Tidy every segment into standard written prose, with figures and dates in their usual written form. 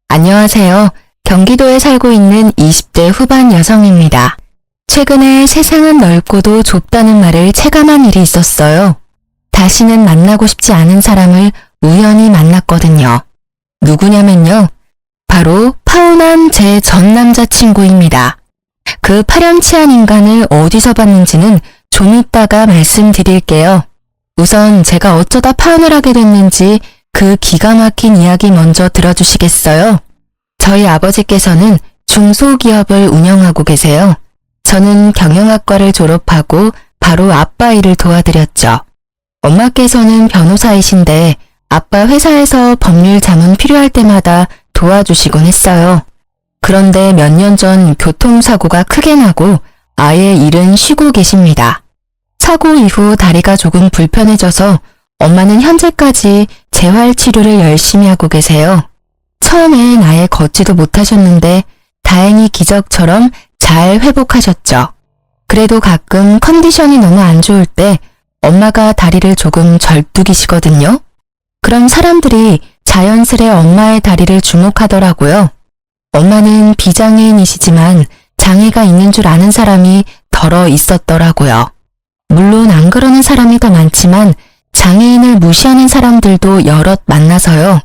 안녕하세요. 경기도에 살고 있는 20대 후반 여성입니다. 최근에 세상은 넓고도 좁다는 말을 체감한 일이 있었어요. 다시는 만나고 싶지 않은 사람을 우연히 만났거든요. 누구냐면요. 바로 파혼한 제 전 남자친구입니다. 그 파렴치한 인간을 어디서 봤는지는 좀 이따가 말씀드릴게요. 우선 제가 어쩌다 파혼을 하게 됐는지 그 기가 막힌 이야기 먼저 들어주시겠어요? 저희 아버지께서는 중소기업을 운영하고 계세요. 저는 경영학과를 졸업하고 바로 아빠 일을 도와드렸죠. 엄마께서는 변호사이신데 아빠 회사에서 법률 자문 필요할 때마다 도와주시곤 했어요. 그런데 몇 년 전 교통사고가 크게 나고 아예 일은 쉬고 계십니다. 사고 이후 다리가 조금 불편해져서 엄마는 현재까지 재활치료를 열심히 하고 계세요. 처음엔 아예 걷지도 못하셨는데 다행히 기적처럼 잘 회복하셨죠. 그래도 가끔 컨디션이 너무 안 좋을 때 엄마가 다리를 조금 절뚝이시거든요. 그럼 사람들이 자연스레 엄마의 다리를 주목하더라고요. 엄마는 비장애인이시지만 장애가 있는 줄 아는 사람이 덜어 있었더라고요. 물론 안 그러는 사람이 더 많지만 장애인을 무시하는 사람들도 여럿 만나서요.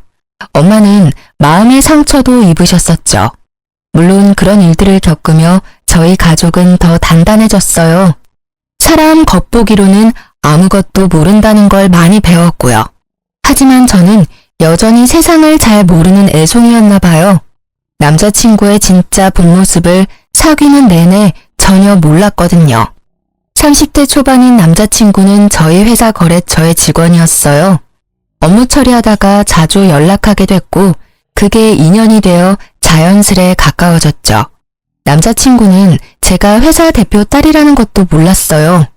엄마는 마음의 상처도 입으셨었죠. 물론 그런 일들을 겪으며 저희 가족은 더 단단해졌어요. 사람 겉보기로는 아무것도 모른다는 걸 많이 배웠고요. 하지만 저는 여전히 세상을 잘 모르는 애송이였나 봐요. 남자친구의 진짜 본 모습을 사귀는 내내 전혀 몰랐거든요. 30대 초반인 남자친구는 저희 회사 거래처의 직원이었어요. 업무 처리하다가 자주 연락하게 됐고 그게 인연이 되어 자연스레 가까워졌죠. 남자친구는 제가 회사 대표 딸이라는 것도 몰랐어요.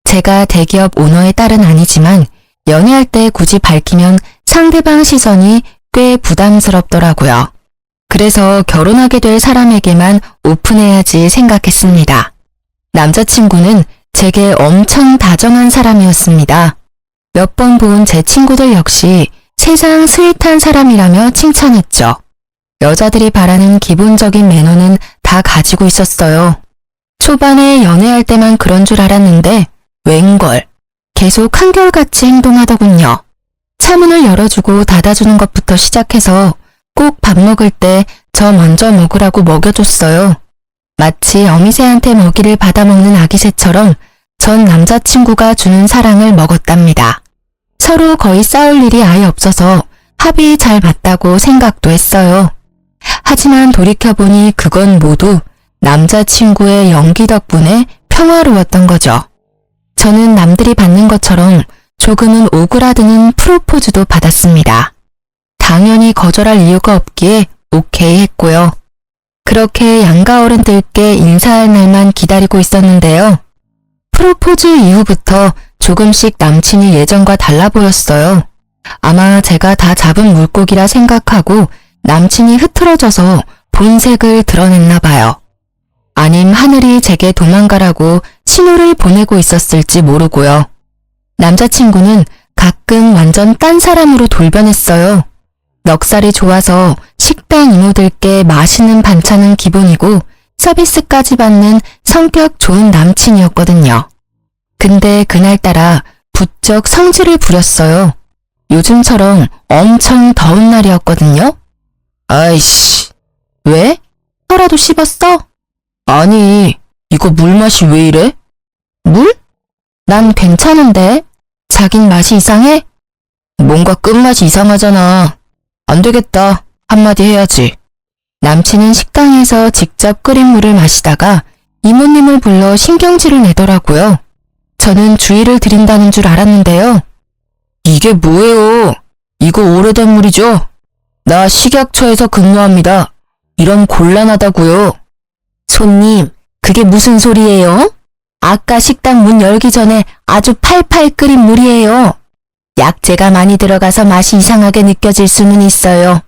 제가 대기업 오너의 딸은 아니지만 연애할 때 굳이 밝히면 상대방 시선이 꽤 부담스럽더라고요. 그래서 결혼하게 될 사람에게만 오픈해야지 생각했습니다. 남자친구는 제게 엄청 다정한 사람이었습니다. 몇 번 본 제 친구들 역시 세상 스윗한 사람이라며 칭찬했죠. 여자들이 바라는 기본적인 매너는 다 가지고 있었어요. 초반에 연애할 때만 그런 줄 알았는데 웬걸 계속 한결같이 행동하더군요. 차문을 열어주고 닫아주는 것부터 시작해서 꼭 밥 먹을 때 저 먼저 먹으라고 먹여줬어요. 마치 어미새한테 먹이를 받아먹는 아기새처럼 전 남자친구가 주는 사랑을 먹었답니다. 서로 거의 싸울 일이 아예 없어서 합이 잘 맞다고 생각도 했어요. 하지만 돌이켜보니 그건 모두 남자친구의 연기 덕분에 평화로웠던 거죠. 저는 남들이 받는 것처럼 조금은 오그라드는 프로포즈도 받았습니다. 당연히 거절할 이유가 없기에 오케이 했고요. 그렇게 양가 어른들께 인사할 날만 기다리고 있었는데요. 프로포즈 이후부터 조금씩 남친이 예전과 달라 보였어요. 아마 제가 다 잡은 물고기라 생각하고 남친이 흐트러져서 본색을 드러냈나 봐요. 아님 하늘이 제게 도망가라고 신호를 보내고 있었을지 모르고요. 남자친구는 가끔 완전 딴 사람으로 돌변했어요. 넉살이 좋아서 식당 이모들께 맛있는 반찬은 기본이고 서비스까지 받는 성격 좋은 남친이었거든요. 근데 그날따라 부쩍 성질을 부렸어요. 요즘처럼 엄청 더운 날이었거든요. 아이씨, 왜? 혀라도 씹었어? 아니, 이거 물 맛이 왜 이래? 물? 난 괜찮은데? 자긴 맛이 이상해? 뭔가 끝맛이 이상하잖아. 안 되겠다. 한마디 해야지. 남친은 식당에서 직접 끓인 물을 마시다가 이모님을 불러 신경질을 내더라고요. 저는 주의를 드린다는 줄 알았는데요. 이게 뭐예요? 이거 오래된 물이죠? 나 식약처에서 근무합니다. 이런 곤란하다고요. 손님, 그게 무슨 소리예요? 아까 식당 문 열기 전에 아주 팔팔 끓인 물이에요. 약재가 많이 들어가서 맛이 이상하게 느껴질 수는 있어요.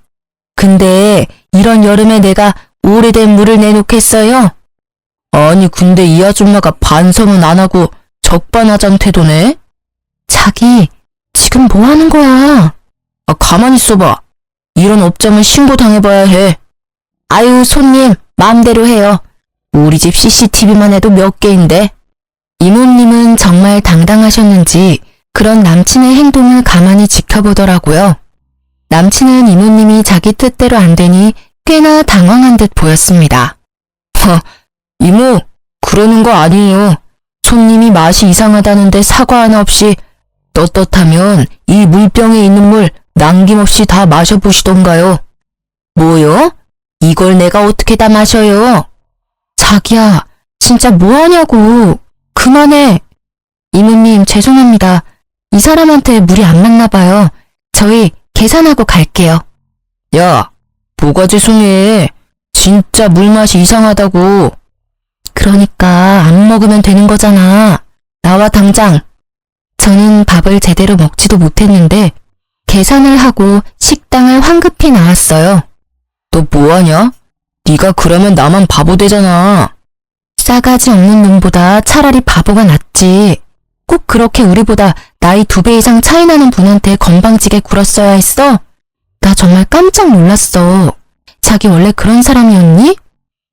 근데 이런 여름에 내가 오래된 물을 내놓겠어요? 아니 근데 이 아줌마가 반성은 안 하고 적반하장 태도네? 자기 지금 뭐 하는 거야? 가만히 있어봐. 이런 업장은 신고당해봐야 해. 아유, 손님, 마음대로 해요. 우리 집 CCTV만 해도 몇 개인데. 이모님은 정말 당당하셨는지 그런 남친의 행동을 가만히 지켜보더라고요. 남친은 이모님이 자기 뜻대로 안 되니 꽤나 당황한 듯 보였습니다. 이모, 그러는 거 아니에요. 손님이 맛이 이상하다는데 사과 하나 없이 떳떳하면 이 물병에 있는 물 남김없이 다 마셔보시던가요. 뭐요? 이걸 내가 어떻게 다 마셔요? 자기야, 진짜 뭐하냐고. 그만해. 이모님, 죄송합니다. 이 사람한테 물이 안 맞나 봐요. 저희 계산하고 갈게요. 야, 뭐가 죄송해. 진짜 물맛이 이상하다고. 그러니까 안 먹으면 되는 거잖아. 나와 당장. 저는 밥을 제대로 먹지도 못했는데 계산을 하고 식당을 황급히 나왔어요. 너 뭐하냐? 네가 그러면 나만 바보 되잖아. 싸가지 없는 놈보다 차라리 바보가 낫지. 꼭 그렇게 우리보다 나이 2배 이상 차이 나는 분한테 건방지게 굴었어야 했어? 나 정말 깜짝 놀랐어. 자기 원래 그런 사람이었니?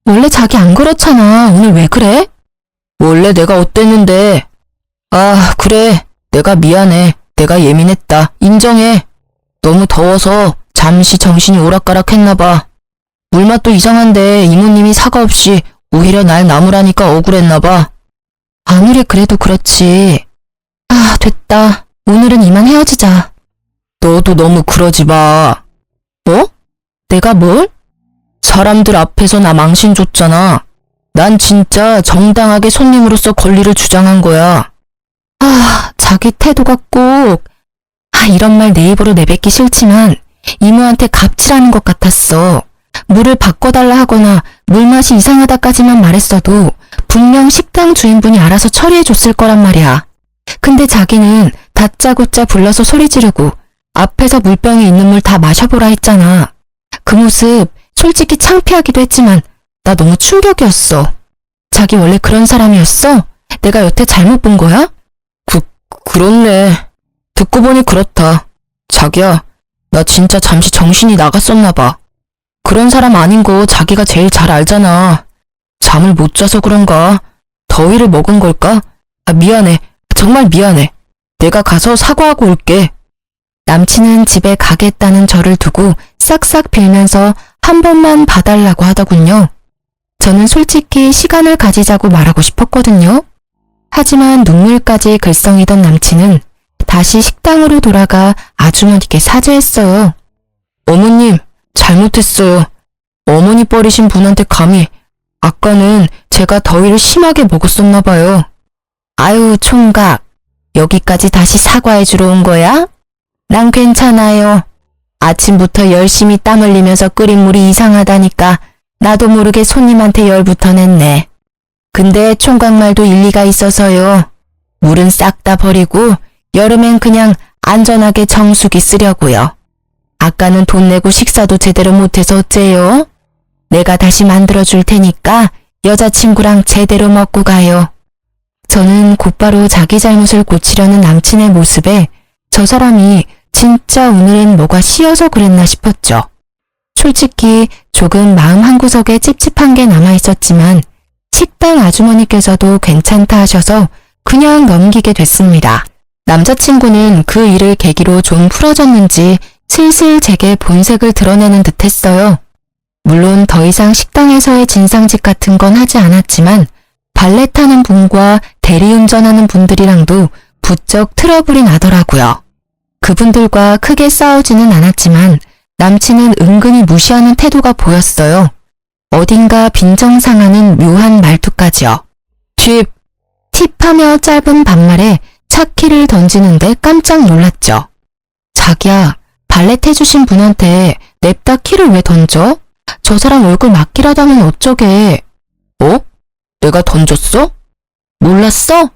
원래 자기 안 그렇잖아. 오늘 왜 그래? 원래 내가 어땠는데. 아, 그래. 내가 미안해. 내가 예민했다. 인정해. 너무 더워서 잠시 정신이 오락가락했나봐. 물맛도 이상한데 이모님이 사과 없이 오히려 날 나무라니까 억울했나봐. 아무리 그래도 그렇지. 아, 됐다. 오늘은 이만 헤어지자. 너도 너무 그러지 마. 뭐? 내가 뭘? 사람들 앞에서 나 망신 줬잖아. 난 진짜 정당하게 손님으로서 권리를 주장한 거야. 아, 자기 태도가 꼭. 이런 말 내 입으로 내뱉기 싫지만 이모한테 갑질하는 것 같았어. 물을 바꿔달라 하거나 물맛이 이상하다까지만 말했어도 분명 식당 주인분이 알아서 처리해줬을 거란 말이야. 근데 자기는 다짜고짜 불러서 소리 지르고 앞에서 물병에 있는 물 다 마셔보라 했잖아. 그 모습 솔직히 창피하기도 했지만 나 너무 충격이었어. 자기 원래 그런 사람이었어? 내가 여태 잘못 본 거야? 그렇네. 듣고 보니 그렇다. 자기야, 나 진짜 잠시 정신이 나갔었나 봐. 그런 사람 아닌 거 자기가 제일 잘 알잖아. 잠을 못 자서 그런가? 더위를 먹은 걸까? 미안해. 정말 미안해. 내가 가서 사과하고 올게. 남친은 집에 가겠다는 저를 두고 싹싹 빌면서 한 번만 봐달라고 하더군요. 저는 솔직히 시간을 가지자고 말하고 싶었거든요. 하지만 눈물까지 글썽이던 남친은 다시 식당으로 돌아가 아주머니께 사죄했어요. 어머님, 잘못했어요. 어머니 버리신 분한테 감히. 아까는 제가 더위를 심하게 먹었었나 봐요. 아유, 총각. 여기까지 다시 사과해주러 온 거야? 난 괜찮아요. 아침부터 열심히 땀 흘리면서 끓인 물이 이상하다니까 나도 모르게 손님한테 열부터 냈네. 근데 총각 말도 일리가 있어서요. 물은 싹 다 버리고 여름엔 그냥 안전하게 정수기 쓰려고요. 아까는 돈 내고 식사도 제대로 못해서 어째요? 내가 다시 만들어줄 테니까 여자친구랑 제대로 먹고 가요. 저는 곧바로 자기 잘못을 고치려는 남친의 모습에 저 사람이 진짜 오늘은 뭐가 씌어서 그랬나 싶었죠. 솔직히 조금 마음 한구석에 찝찝한 게 남아있었지만 식당 아주머니께서도 괜찮다 하셔서 그냥 넘기게 됐습니다. 남자친구는 그 일을 계기로 좀 풀어졌는지 슬슬 제게 본색을 드러내는 듯 했어요. 물론 더 이상 식당에서의 진상짓 같은 건 하지 않았지만 발레 타는 분과 대리운전하는 분들이랑도 부쩍 트러블이 나더라고요. 그분들과 크게 싸우지는 않았지만 남친은 은근히 무시하는 태도가 보였어요. 어딘가 빈정상하는 묘한 말투까지요. 팁하며 짧은 반말에 차키를 던지는데 깜짝 놀랐죠. 자기야, 발렛 해주신 분한테 냅다 키를 왜 던져? 저 사람 얼굴 맞기라도 하면 어쩌게. 어? 내가 던졌어? 몰랐어?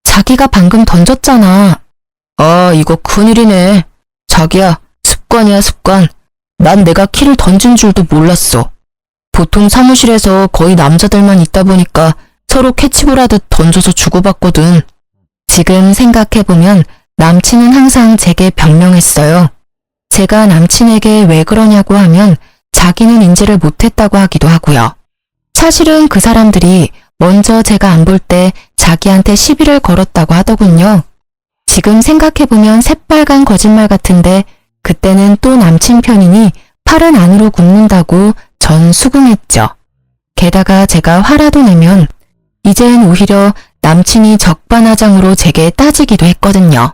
자기가 방금 던졌잖아. 아, 이거 큰일이네. 자기야, 습관이야, 습관. 난 내가 키를 던진 줄도 몰랐어. 보통 사무실에서 거의 남자들만 있다 보니까 서로 캐치볼 하듯 던져서 주고받거든. 지금 생각해보면 남친은 항상 제게 변명했어요. 제가 남친에게 왜 그러냐고 하면 자기는 인지를 못했다고 하기도 하고요. 사실은 그 사람들이 먼저 제가 안 볼 때 자기한테 시비를 걸었다고 하더군요. 지금 생각해보면 새빨간 거짓말 같은데 그때는 또 남친 편이니 팔은 안으로 굽는다고 전 수긍했죠. 게다가 제가 화라도 내면 이젠 오히려 남친이 적반하장으로 제게 따지기도 했거든요.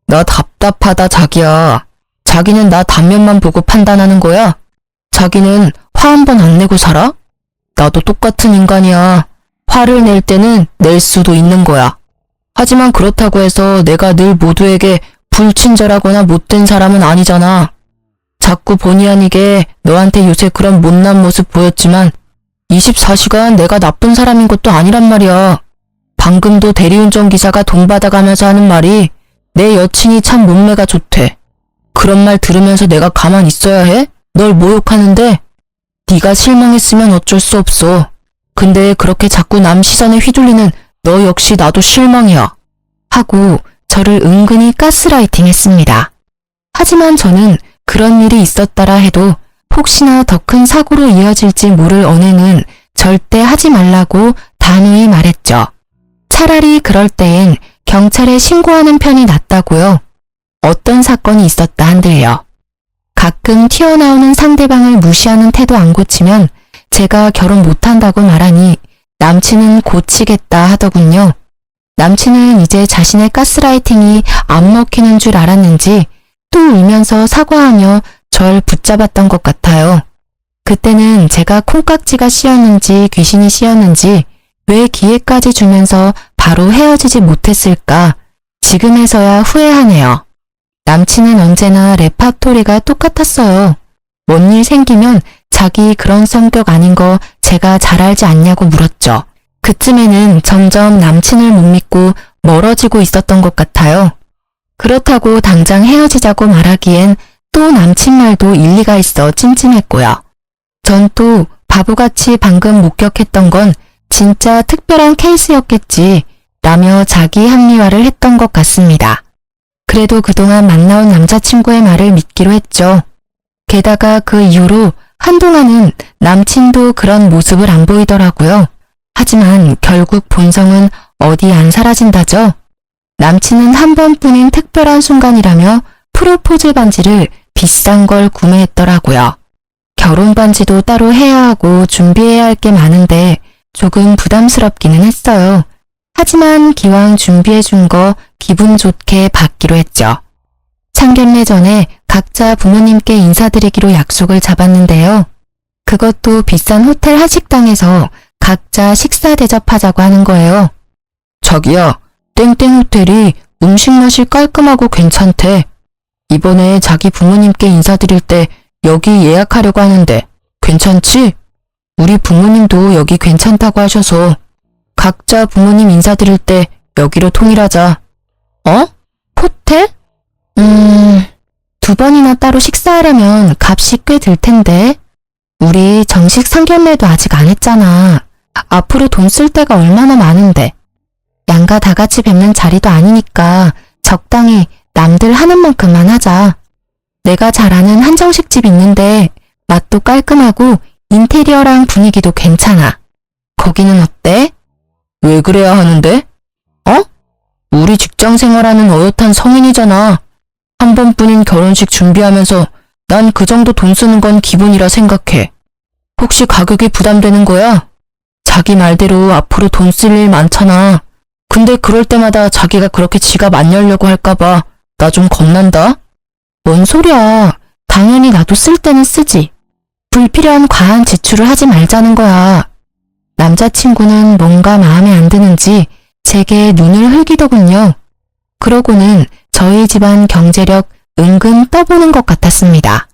나 답답하다 자기야. 자기는 나 단면만 보고 판단하는 거야? 자기는 화 한 번 안 내고 살아? 나도 똑같은 인간이야. 화를 낼 때는 낼 수도 있는 거야. 하지만 그렇다고 해서 내가 늘 모두에게 불친절하거나 못된 사람은 아니잖아. 자꾸 본의 아니게 너한테 요새 그런 못난 모습 보였지만 24시간 내가 나쁜 사람인 것도 아니란 말이야. 방금도 대리운전 기사가 돈 받아가면서 하는 말이 내 여친이 참 몸매가 좋대. 그런 말 들으면서 내가 가만히 있어야 해? 널 모욕하는데 네가 실망했으면 어쩔 수 없어. 근데 그렇게 자꾸 남 시선에 휘둘리는 너 역시 나도 실망이야. 하고 저를 은근히 가스라이팅 했습니다. 하지만 저는 그런 일이 있었다라 해도 혹시나 더 큰 사고로 이어질지 모를 언행은 절대 하지 말라고 단호히 말했죠. 차라리 그럴 때엔 경찰에 신고하는 편이 낫다고요. 어떤 사건이 있었다 한들요. 가끔 튀어나오는 상대방을 무시하는 태도 안 고치면 제가 결혼 못한다고 말하니 남친은 고치겠다 하더군요. 남친은 이제 자신의 가스라이팅이 안 먹히는 줄 알았는지 또 울면서 사과하며 절 붙잡았던 것 같아요. 그때는 제가 콩깍지가 씌었는지 귀신이 씌었는지 왜 기회까지 주면서 바로 헤어지지 못했을까 지금에서야 후회하네요. 남친은 언제나 레파토리가 똑같았어요. 뭔 일 생기면 자기 그런 성격 아닌 거 제가 잘 알지 않냐고 물었죠. 그쯤에는 점점 남친을 못 믿고 멀어지고 있었던 것 같아요. 그렇다고 당장 헤어지자고 말하기엔 또 남친 말도 일리가 있어 찜찜했고요. 전 또 바보같이 방금 목격했던 건 진짜 특별한 케이스였겠지 라며 자기 합리화를 했던 것 같습니다. 그래도 그동안 만나온 남자친구의 말을 믿기로 했죠. 게다가 그 이후로 한동안은 남친도 그런 모습을 안 보이더라고요. 하지만 결국 본성은 어디 안 사라진다죠. 남친은 한 번뿐인 특별한 순간이라며 프로포즈 반지를 비싼 걸 구매했더라고요. 결혼 반지도 따로 해야 하고 준비해야 할 게 많은데 조금 부담스럽기는 했어요. 하지만 기왕 준비해준 거 기분 좋게 받기로 했죠. 상견례 전에 각자 부모님께 인사드리기로 약속을 잡았는데요. 그것도 비싼 호텔 한식당에서 각자 식사 대접하자고 하는 거예요. 자기야, 땡땡 호텔이 음식 맛이 깔끔하고 괜찮대. 이번에 자기 부모님께 인사드릴 때 여기 예약하려고 하는데 괜찮지? 우리 부모님도 여기 괜찮다고 하셔서 각자 부모님 인사드릴 때 여기로 통일하자. 어? 호텔? 2번이나 따로 식사하려면 값이 꽤 들 텐데. 우리 정식 상견례도 아직 안 했잖아. 앞으로 돈 쓸 데가 얼마나 많은데. 양가 다 같이 뵙는 자리도 아니니까 적당히 남들 하는 만큼만 하자. 내가 잘 아는 한정식집 있는데 맛도 깔끔하고 인테리어랑 분위기도 괜찮아. 거기는 어때? 왜 그래야 하는데? 어? 우리 직장 생활하는 어엿한 성인이잖아. 한 번뿐인 결혼식 준비하면서 난 그 정도 돈 쓰는 건 기본이라 생각해. 혹시 가격이 부담되는 거야? 자기 말대로 앞으로 돈 쓸 일 많잖아. 근데 그럴 때마다 자기가 그렇게 지갑 안 열려고 할까봐 나 좀 겁난다. 뭔 소리야. 당연히 나도 쓸 때는 쓰지. 불필요한 과한 지출을 하지 말자는 거야. 남자친구는 뭔가 마음에 안 드는지 제게 눈을 흘기더군요. 그러고는 저희 집안 경제력 은근 떠보는 것 같았습니다.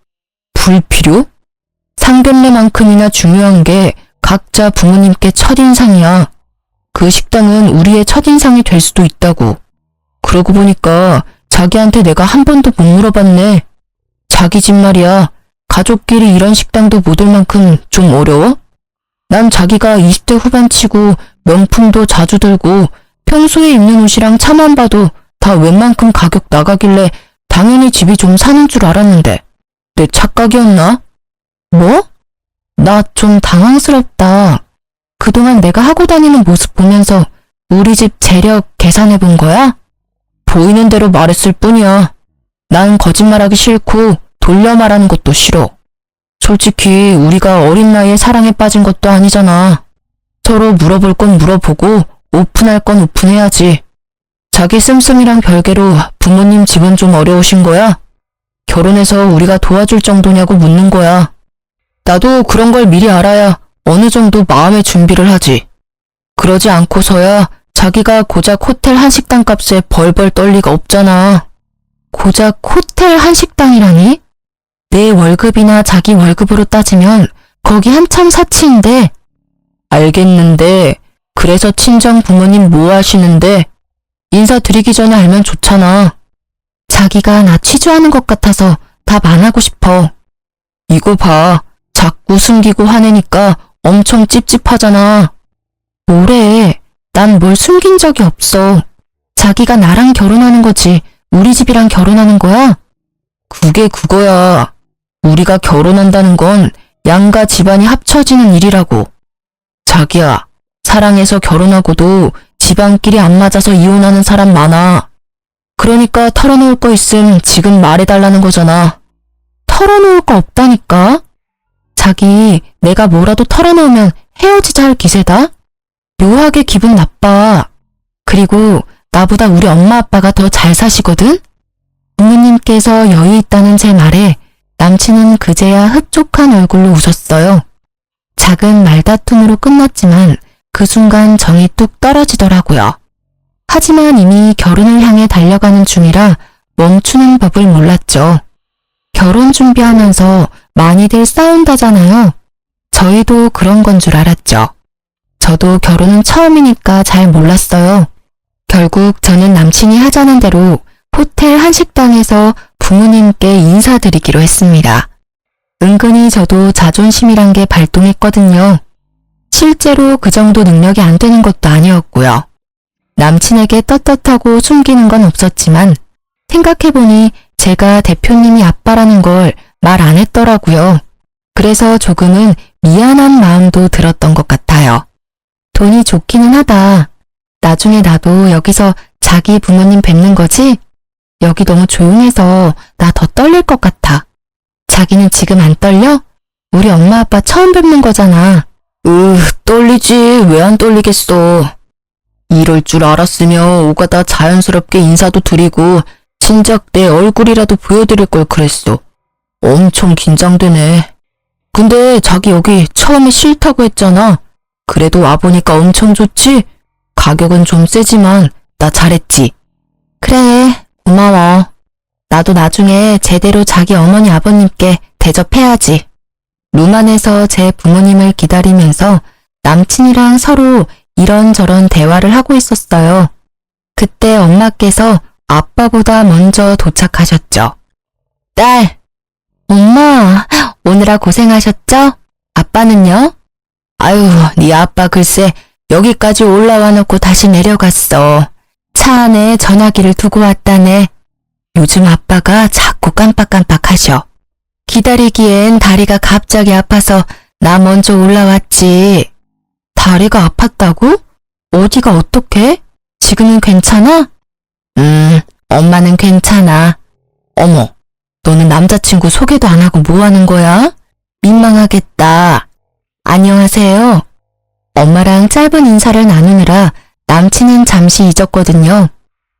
불필요? 상견례만큼이나 중요한 게 각자 부모님께 첫인상이야. 그 식당은 우리의 첫인상이 될 수도 있다고. 그러고 보니까 자기한테 내가 한 번도 못 물어봤네. 자기 집 말이야. 가족끼리 이런 식당도 못 올 만큼 좀 어려워? 난 자기가 20대 후반치고 명품도 자주 들고 평소에 입는 옷이랑 차만 봐도 다 웬만큼 가격 나가길래 당연히 집이 좀 사는 줄 알았는데 내 착각이었나? 뭐? 나 좀 당황스럽다. 그동안 내가 하고 다니는 모습 보면서 우리 집 재력 계산해 본 거야? 보이는 대로 말했을 뿐이야. 난 거짓말하기 싫고 돌려 말하는 것도 싫어. 솔직히 우리가 어린 나이에 사랑에 빠진 것도 아니잖아. 서로 물어볼 건 물어보고 오픈할 건 오픈해야지. 자기 씀씀이랑 별개로 부모님 집은 좀 어려우신 거야? 결혼해서 우리가 도와줄 정도냐고 묻는 거야. 나도 그런 걸 미리 알아야 어느 정도 마음의 준비를 하지. 그러지 않고서야 자기가 고작 호텔 한식당 값에 벌벌 떨 리가 없잖아. 고작 호텔 한식당이라니? 내 월급이나 자기 월급으로 따지면 거기 한참 사치인데. 알겠는데 그래서 친정 부모님 뭐 하시는데? 인사드리기 전에 알면 좋잖아. 자기가 나 취조하는 것 같아서 답 안 하고 싶어. 이거 봐. 자꾸 숨기고 화내니까 엄청 찝찝하잖아. 뭐래? 난 뭘 숨긴 적이 없어. 자기가 나랑 결혼하는 거지 우리 집이랑 결혼하는 거야? 그게 그거야. 우리가 결혼한다는 건 양가 집안이 합쳐지는 일이라고. 자기야, 사랑해서 결혼하고도 집안끼리 안 맞아서 이혼하는 사람 많아. 그러니까 털어놓을 거 있음 지금 말해달라는 거잖아. 털어놓을 거 없다니까? 자기, 내가 뭐라도 털어놓으면 헤어지자 할 기세다? 묘하게 기분 나빠. 그리고 나보다 우리 엄마 아빠가 더 잘 사시거든? 부모님께서 여유 있다는 제 말에 남친은 그제야 흡족한 얼굴로 웃었어요. 작은 말다툼으로 끝났지만 그 순간 정이 뚝 떨어지더라고요. 하지만 이미 결혼을 향해 달려가는 중이라 멈추는 법을 몰랐죠. 결혼 준비하면서 많이들 싸운다잖아요. 저희도 그런 건 줄 알았죠. 저도 결혼은 처음이니까 잘 몰랐어요. 결국 저는 남친이 하자는 대로 호텔 한식당에서 부모님께 인사드리기로 했습니다. 은근히 저도 자존심이란 게 발동했거든요. 실제로 그 정도 능력이 안 되는 것도 아니었고요. 남친에게 떳떳하고 숨기는 건 없었지만 생각해보니 제가 대표님이 아빠라는 걸 말 안 했더라고요. 그래서 조금은 미안한 마음도 들었던 것 같아요. 돈이 좋기는 하다. 나중에 나도 여기서 자기 부모님 뵙는 거지? 여기 너무 조용해서 나 더 떨릴 것 같아. 자기는 지금 안 떨려? 우리 엄마 아빠 처음 뵙는 거잖아. 떨리지. 왜 안 떨리겠어. 이럴 줄 알았으면 오가다 자연스럽게 인사도 드리고 진작 내 얼굴이라도 보여드릴 걸 그랬어. 엄청 긴장되네. 근데 자기 여기 처음에 싫다고 했잖아. 그래도 와보니까 엄청 좋지? 가격은 좀 세지만 나 잘했지. 그래, 고마워. 나도 나중에 제대로 자기 어머니 아버님께 대접해야지. 룸 안에서 제 부모님을 기다리면서 남친이랑 서로 이런저런 대화를 하고 있었어요. 그때 엄마께서 아빠보다 먼저 도착하셨죠. 딸, 엄마, 오느라 고생하셨죠? 아빠는요? 아유, 네 아빠 글쎄 여기까지 올라와 놓고 다시 내려갔어. 차 안에 전화기를 두고 왔다네. 요즘 아빠가 자꾸 깜빡깜빡하셔. 기다리기엔 다리가 갑자기 아파서 나 먼저 올라왔지. 다리가 아팠다고? 어디가 어떻게? 지금은 괜찮아? 엄마는 괜찮아. 어머, 너는 남자친구 소개도 안 하고 뭐 하는 거야? 민망하겠다. 안녕하세요. 엄마랑 짧은 인사를 나누느라 남친은 잠시 잊었거든요.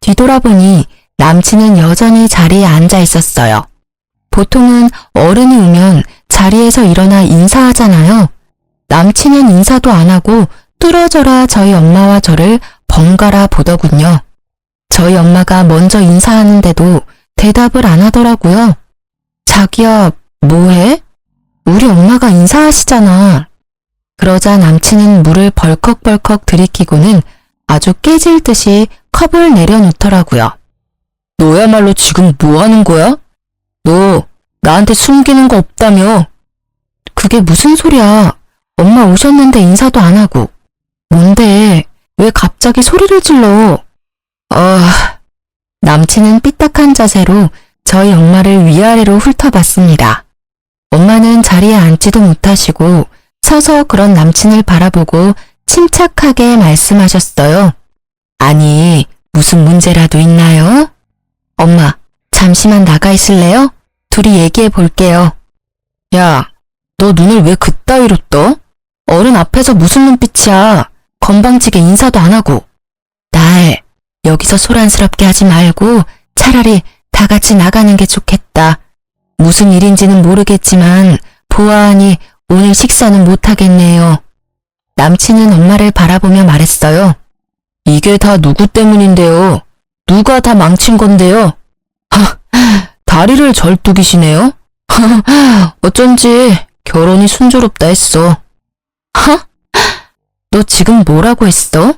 뒤돌아보니 남친은 여전히 자리에 앉아 있었어요. 보통은 어른이 오면 자리에서 일어나 인사하잖아요. 남친은 인사도 안 하고 뚫어져라 저희 엄마와 저를 번갈아 보더군요. 저희 엄마가 먼저 인사하는데도 대답을 안 하더라고요. 자기야, 뭐해? 우리 엄마가 인사하시잖아. 그러자 남친은 물을 벌컥벌컥 들이키고는 아주 깨질 듯이 컵을 내려놓더라고요. 너야말로 지금 뭐 하는 거야? 너 나한테 숨기는 거 없다며? 그게 무슨 소리야? 엄마 오셨는데 인사도 안 하고. 뭔데? 왜 갑자기 소리를 질러? 남친은 삐딱한 자세로 저희 엄마를 위아래로 훑어봤습니다. 엄마는 자리에 앉지도 못하시고 서서 그런 남친을 바라보고 침착하게 말씀하셨어요. 아니, 무슨 문제라도 있나요? 엄마, 잠시만 나가 있을래요? 둘이 얘기해 볼게요. 야, 너 눈을 왜 그따위로 떠? 어른 앞에서 무슨 눈빛이야? 건방지게 인사도 안 하고. 날 여기서 소란스럽게 하지 말고 차라리 다 같이 나가는 게 좋겠다. 무슨 일인지는 모르겠지만 보아하니 오늘 식사는 못하겠네요. 남친은 엄마를 바라보며 말했어요. 이게 다 누구 때문인데요? 누가 다 망친 건데요? 다리를 절뚝이시네요? 어쩐지 결혼이 순조롭다 했어. 너 지금 뭐라고 했어?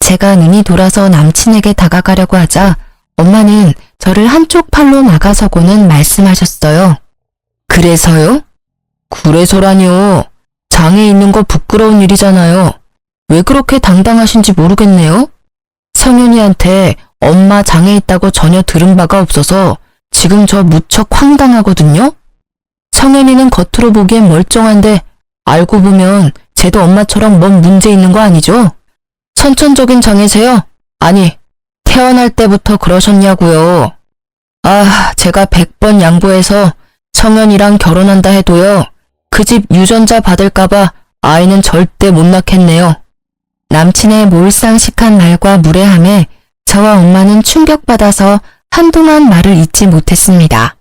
제가 눈이 돌아서 남친에게 다가가려고 하자 엄마는 저를 한쪽 팔로 막아서고는 말씀하셨어요. 그래서요? 그래서라뇨. 장애 있는 거 부끄러운 일이잖아요. 왜 그렇게 당당하신지 모르겠네요. 성윤이한테 엄마 장애 있다고 전혀 들은 바가 없어서 지금 저 무척 황당하거든요. 성윤이는 겉으로 보기엔 멀쩡한데 알고 보면 쟤도 엄마처럼 뭔 문제 있는 거 아니죠? 선천적인 장애세요? 아니, 태어날 때부터 그러셨냐고요. 제가 100번 양보해서 성현이랑 결혼한다 해도요. 그 집 유전자 받을까봐 아이는 절대 못 낳겠네요. 남친의 몰상식한 말과 무례함에 저와 엄마는 충격받아서 한동안 말을 잇지 못했습니다.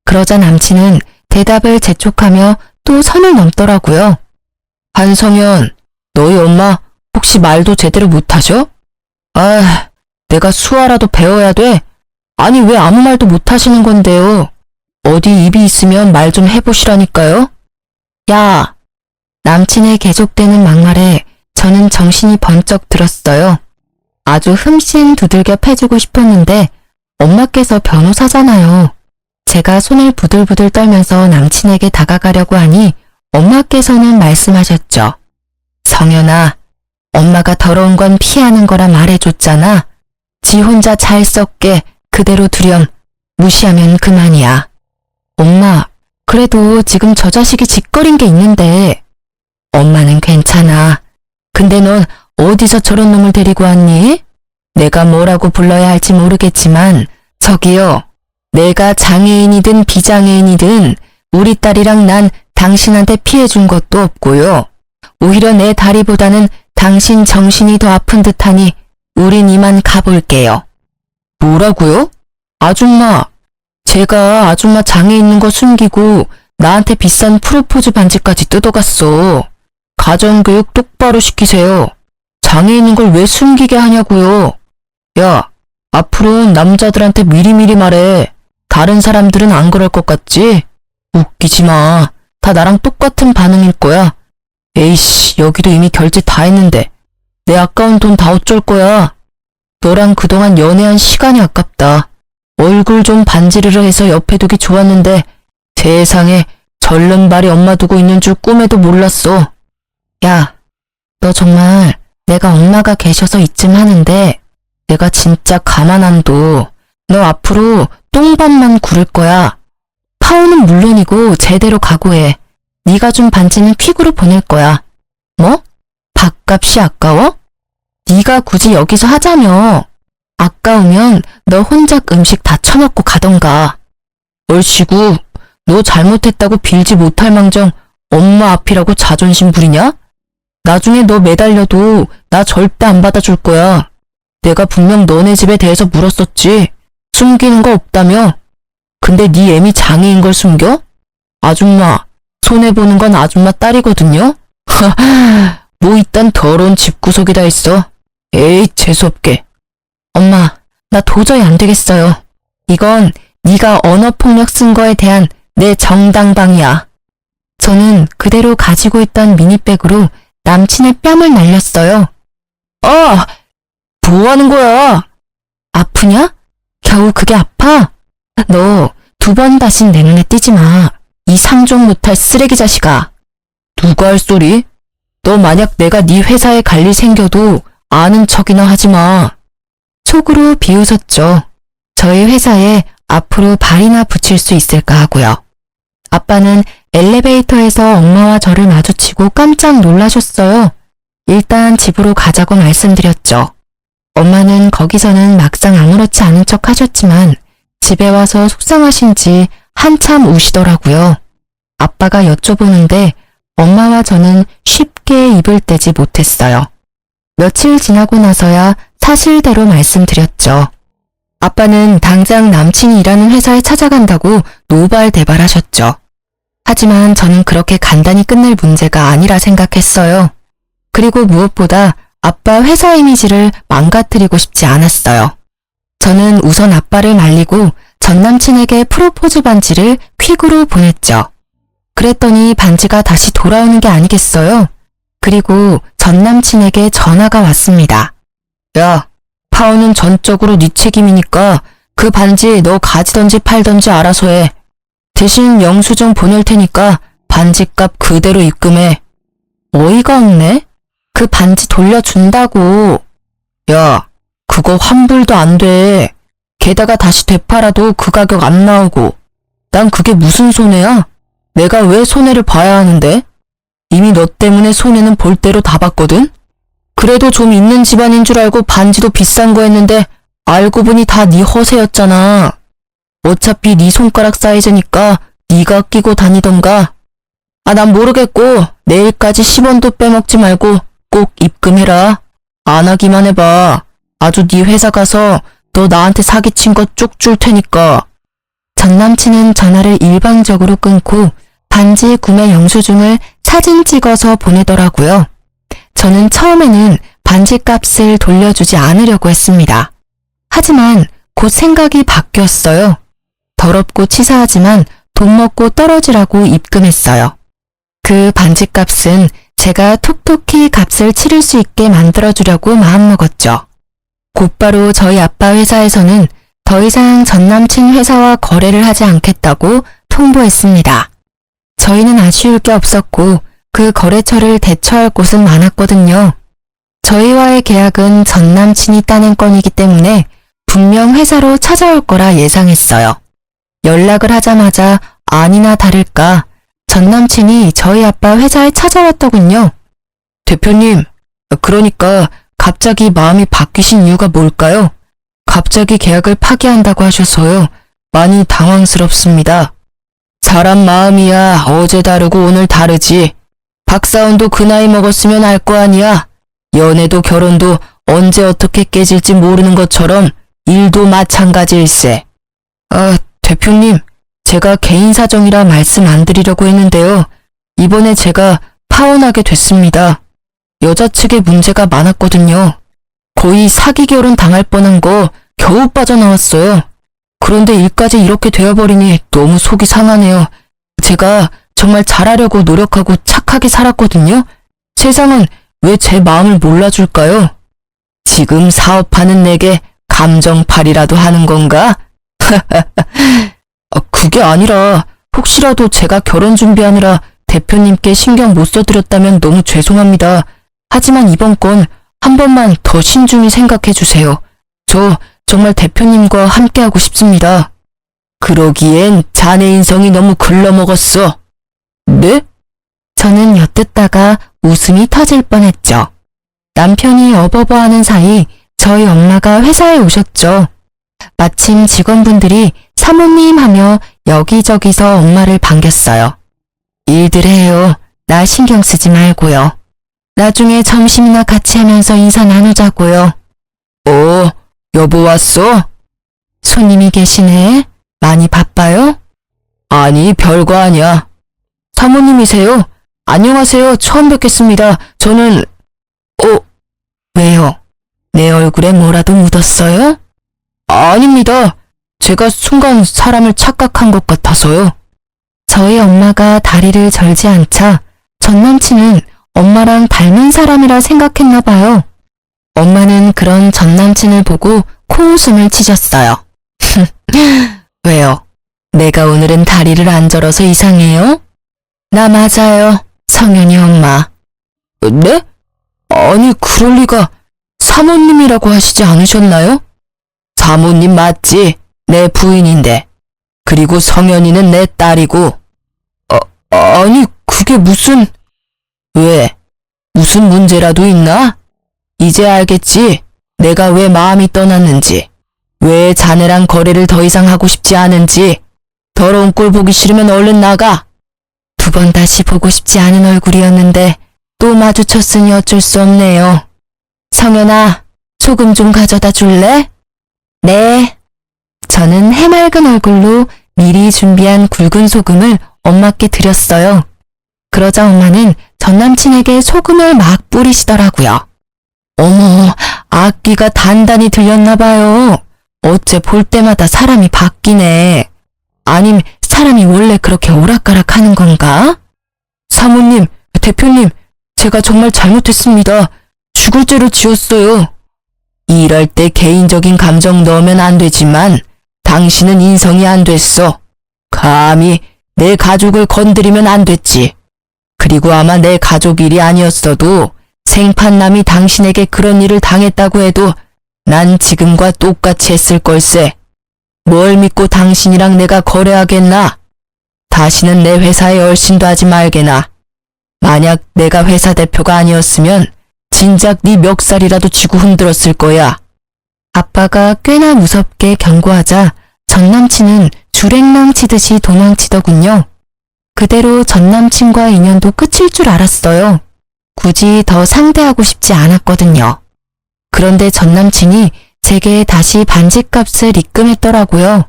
그러자 남친은 대답을 재촉하며 또 선을 넘더라고요. 한성현, 너희 엄마 혹시 말도 제대로 못하셔? 내가 수화라도 배워야 돼? 아니 왜 아무 말도 못하시는 건데요? 어디 입이 있으면 말 좀 해보시라니까요? 야! 남친의 계속되는 막말에 저는 정신이 번쩍 들었어요. 아주 흠씬 두들겨 패주고 싶었는데 엄마께서 변호사잖아요. 제가 손을 부들부들 떨면서 남친에게 다가가려고 하니 엄마께서는 말씀하셨죠. 성현아, 엄마가 더러운 건 피하는 거라 말해줬잖아. 지 혼자 잘 썩게 그대로 두렴. 무시하면 그만이야. 엄마, 그래도 지금 저 자식이 짓거린 게 있는데. 엄마는 괜찮아. 근데 넌 어디서 저런 놈을 데리고 왔니? 내가 뭐라고 불러야 할지 모르겠지만 저기요. 내가 장애인이든 비장애인이든 우리 딸이랑 난 당신한테 피해준 것도 없고요. 오히려 내 다리보다는 당신 정신이 더 아픈 듯하니 우린 이만 가볼게요. 뭐라고요? 아줌마, 제가 아줌마 장애 있는 거 숨기고 나한테 비싼 프로포즈 반지까지 뜯어갔어. 가정교육 똑바로 시키세요. 장애 있는 걸 왜 숨기게 하냐고요. 야, 앞으로는 남자들한테 미리미리 말해. 다른 사람들은 안 그럴 것 같지? 웃기지 마. 다 나랑 똑같은 반응일 거야. 에이씨, 여기도 이미 결제 다 했는데. 내 아까운 돈 다 어쩔 거야. 너랑 그동안 연애한 시간이 아깝다. 얼굴 좀 반지르르 해서 옆에 두기 좋았는데 세상에 절름발이 엄마 두고 있는 줄 꿈에도 몰랐어. 야, 너 정말 내가 엄마가 계셔서 이쯤 하는데 내가 진짜 가만 안 둬. 너 앞으로 똥밥만 구를 거야. 파혼은 물론이고 제대로 각오해. 네가 준 반지는 퀵으로 보낼 거야. 뭐? 밥값이 아까워? 네가 굳이 여기서 하자며. 아까우면 너 혼자 음식 다 처먹고 가던가. 얼씨구, 너 잘못했다고 빌지 못할 망정 엄마 앞이라고 자존심 부리냐? 나중에 너 매달려도 나 절대 안 받아줄 거야. 내가 분명 너네 집에 대해서 물었었지. 숨기는 거 없다며? 근데 네 애미 장애인 걸 숨겨? 아줌마, 손해보는 건 아줌마 딸이거든요? 뭐 이딴 더러운 집구석에다 있어. 에이, 재수없게. 엄마, 나 도저히 안 되겠어요. 이건 네가 언어폭력 쓴 거에 대한 내 정당방위야. 저는 그대로 가지고 있던 미니백으로 남친의 뺨을 날렸어요. 뭐 하는 거야? 아프냐? 겨우 그게 아파? 너 2번 다신 내 눈에 띄지 마. 이 상종 못할 쓰레기 자식아. 누가 할 소리? 너 만약 내가 네 회사에 갈 일 생겨도 아는 척이나 하지 마. 속으로 비웃었죠. 저희 회사에 앞으로 발이나 붙일 수 있을까 하고요. 아빠는 엘리베이터에서 엄마와 저를 마주치고 깜짝 놀라셨어요. 일단 집으로 가자고 말씀드렸죠. 엄마는 거기서는 막상 아무렇지 않은 척 하셨지만 집에 와서 속상하신지 한참 우시더라고요. 아빠가 여쭤보는데 엄마와 저는 쉽게 입을 떼지 못했어요. 며칠 지나고 나서야 사실대로 말씀드렸죠. 아빠는 당장 남친이 일하는 회사에 찾아간다고 노발대발하셨죠. 하지만 저는 그렇게 간단히 끝낼 문제가 아니라 생각했어요. 그리고 무엇보다 아빠 회사 이미지를 망가뜨리고 싶지 않았어요. 저는 우선 아빠를 말리고 전 남친에게 프로포즈 반지를 퀵으로 보냈죠. 그랬더니 반지가 다시 돌아오는 게 아니겠어요? 그리고 전 남친에게 전화가 왔습니다. 야, 파혼은 전적으로 네 책임이니까 그 반지 너 가지던지 팔던지 알아서 해. 대신 영수증 보낼 테니까 반지값 그대로 입금해. 어이가 없네? 그 반지 돌려준다고. 야, 그거 환불도 안 돼. 게다가 다시 되팔아도 그 가격 안 나오고. 난 그게 무슨 손해야? 내가 왜 손해를 봐야 하는데? 이미 너 때문에 손해는 볼 대로 다 봤거든? 그래도 좀 있는 집안인 줄 알고 반지도 비싼 거 했는데 알고 보니 다 네 허세였잖아. 어차피 네 손가락 사이즈니까 네가 끼고 다니던가. 아, 난 모르겠고 내일까지 10원도 빼먹지 말고 꼭 입금해라. 안 하기만 해봐. 아주 네 회사 가서 너 나한테 사기친 거 쪽 줄 테니까. 전 남친은 전화를 일방적으로 끊고 반지 구매 영수증을 사진 찍어서 보내더라고요. 저는 처음에는 반지 값을 돌려주지 않으려고 했습니다. 하지만 곧 생각이 바뀌었어요. 더럽고 치사하지만 돈 먹고 떨어지라고 입금했어요. 그 반지 값은 제가 톡톡히 값을 치를 수 있게 만들어주려고 마음먹었죠. 곧바로 저희 아빠 회사에서는 더 이상 전 남친 회사와 거래를 하지 않겠다고 통보했습니다. 저희는 아쉬울 게 없었고 그 거래처를 대처할 곳은 많았거든요. 저희와의 계약은 전 남친이 따낸 건이기 때문에 분명 회사로 찾아올 거라 예상했어요. 연락을 하자마자 아니나 다를까 전 남친이 저희 아빠 회사에 찾아왔더군요. 대표님, 그러니까 갑자기 마음이 바뀌신 이유가 뭘까요? 갑자기 계약을 파기한다고 하셔서요. 많이 당황스럽습니다. 사람 마음이야 어제 다르고 오늘 다르지. 박사원도 그 나이 먹었으면 알 거 아니야. 연애도 결혼도 언제 어떻게 깨질지 모르는 것처럼 일도 마찬가지일세. 아, 대표님, 제가 개인 사정이라 말씀 안 드리려고 했는데요. 이번에 제가 파혼하게 됐습니다. 여자 측에 문제가 많았거든요. 거의 사기 결혼 당할 뻔한 거 겨우 빠져나왔어요. 그런데 일까지 이렇게 되어버리니 너무 속이 상하네요. 제가 정말 잘하려고 노력하고 착하게 살았거든요. 세상은 왜 제 마음을 몰라줄까요? 지금 사업하는 내게 감정팔이라도 하는 건가? 그게 아니라 혹시라도 제가 결혼 준비하느라 대표님께 신경 못 써드렸다면 너무 죄송합니다. 하지만 이번 건 한 번만 더 신중히 생각해 주세요. 저 정말 대표님과 함께하고 싶습니다. 그러기엔 자네 인성이 너무 글러먹었어. 네? 저는 엿듣다가 웃음이 터질 뻔했죠. 남편이 어버버하는 사이 저희 엄마가 회사에 오셨죠. 마침 직원분들이 사모님 하며 여기저기서 엄마를 반겼어요. 일들 해요. 나 신경 쓰지 말고요. 나중에 점심이나 같이 하면서 인사 나누자고요. 여보 왔어? 손님이 계시네. 많이 바빠요? 아니, 별거 아니야. 사모님이세요? 안녕하세요. 처음 뵙겠습니다. 저는... 왜요? 내 얼굴에 뭐라도 묻었어요? 아닙니다. 제가 순간 사람을 착각한 것 같아서요. 저희 엄마가 다리를 절지 않자 전 남친은 엄마랑 닮은 사람이라 생각했나 봐요. 엄마는 그런 전 남친을 보고 코웃음을 치셨어요. 왜요? 내가 오늘은 다리를 안 절어서 이상해요? 나 맞아요. 성현이 엄마. 네? 아니, 그럴 리가. 사모님이라고 하시지 않으셨나요? 사모님 맞지? 내 부인인데. 그리고 성현이는 내 딸이고. 아니, 그게 무슨... 왜? 무슨 문제라도 있나? 이제 알겠지? 내가 왜 마음이 떠났는지. 왜 자네랑 거래를 더 이상 하고 싶지 않은지. 더러운 꼴 보기 싫으면 얼른 나가. 2번 다시 보고 싶지 않은 얼굴이었는데 또 마주쳤으니 어쩔 수 없네요. 성현아, 소금 좀 가져다 줄래? 네. 저는 해맑은 얼굴로 미리 준비한 굵은 소금을 엄마께 드렸어요. 그러자 엄마는 전 남친에게 소금을 막 뿌리시더라고요. 어머, 악기가 단단히 들렸나 봐요. 어째 볼 때마다 사람이 바뀌네. 아님 사람이 원래 그렇게 오락가락 하는 건가? 사모님, 대표님, 제가 정말 잘못했습니다. 죽을 죄를 지었어요. 이럴 때 개인적인 감정 넣으면 안 되지만 당신은 인성이 안 됐어. 감히 내 가족을 건드리면 안 됐지. 그리고 아마 내 가족 일이 아니었어도 생판남이 당신에게 그런 일을 당했다고 해도 난 지금과 똑같이 했을 걸세. 뭘 믿고 당신이랑 내가 거래하겠나? 다시는 내 회사에 얼씬도 하지 말게나. 만약 내가 회사 대표가 아니었으면 진작 네 멱살이라도 쥐고 흔들었을 거야. 아빠가 꽤나 무섭게 경고하자 전 남친은 주랭랑 치듯이 도망치더군요. 그대로 전 남친과의 인연도 끝일 줄 알았어요. 굳이 더 상대하고 싶지 않았거든요. 그런데 전 남친이 제게 다시 반지값을 입금했더라고요.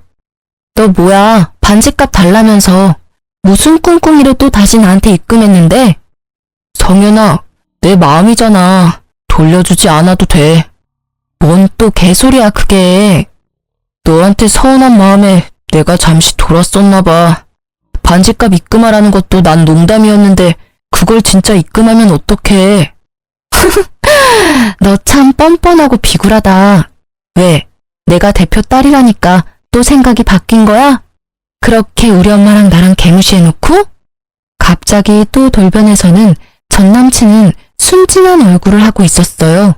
너 뭐야, 반지값 달라면서. 무슨 꿍꿍이로 또 다시 나한테 입금했는데? 성현아, 내 마음이잖아. 돌려주지 않아도 돼. 뭔 또 개소리야 그게. 너한테 서운한 마음에 내가 잠시 돌았었나 봐. 반지값 입금하라는 것도 난 농담이었는데 그걸 진짜 입금하면 어떡해. 너 참 뻔뻔하고 비굴하다. 왜? 내가 대표 딸이라니까 또 생각이 바뀐 거야? 그렇게 우리 엄마랑 나랑 개무시해놓고? 갑자기 또 돌변해서는 전 남친은 순진한 얼굴을 하고 있었어요.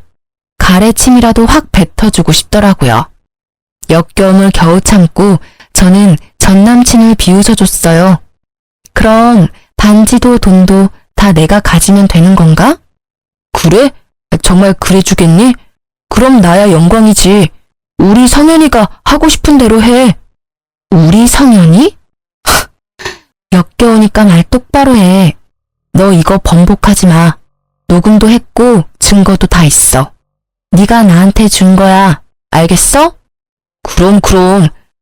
가래침이라도 확 뱉어주고 싶더라고요. 역겨움을 겨우 참고 저는 전 남친을 비웃어줬어요. 그럼 반지도 돈도 다 내가 가지면 되는 건가? 그래? 정말 그래주겠니? 그럼 나야 영광이지. 우리 성현이가 하고 싶은 대로 해. 우리 성현이? 역겨우니까 말 똑바로 해. 너 이거 번복하지 마. 녹음도 했고 증거도 다 있어. 네가 나한테 준 거야. 알겠어? 그럼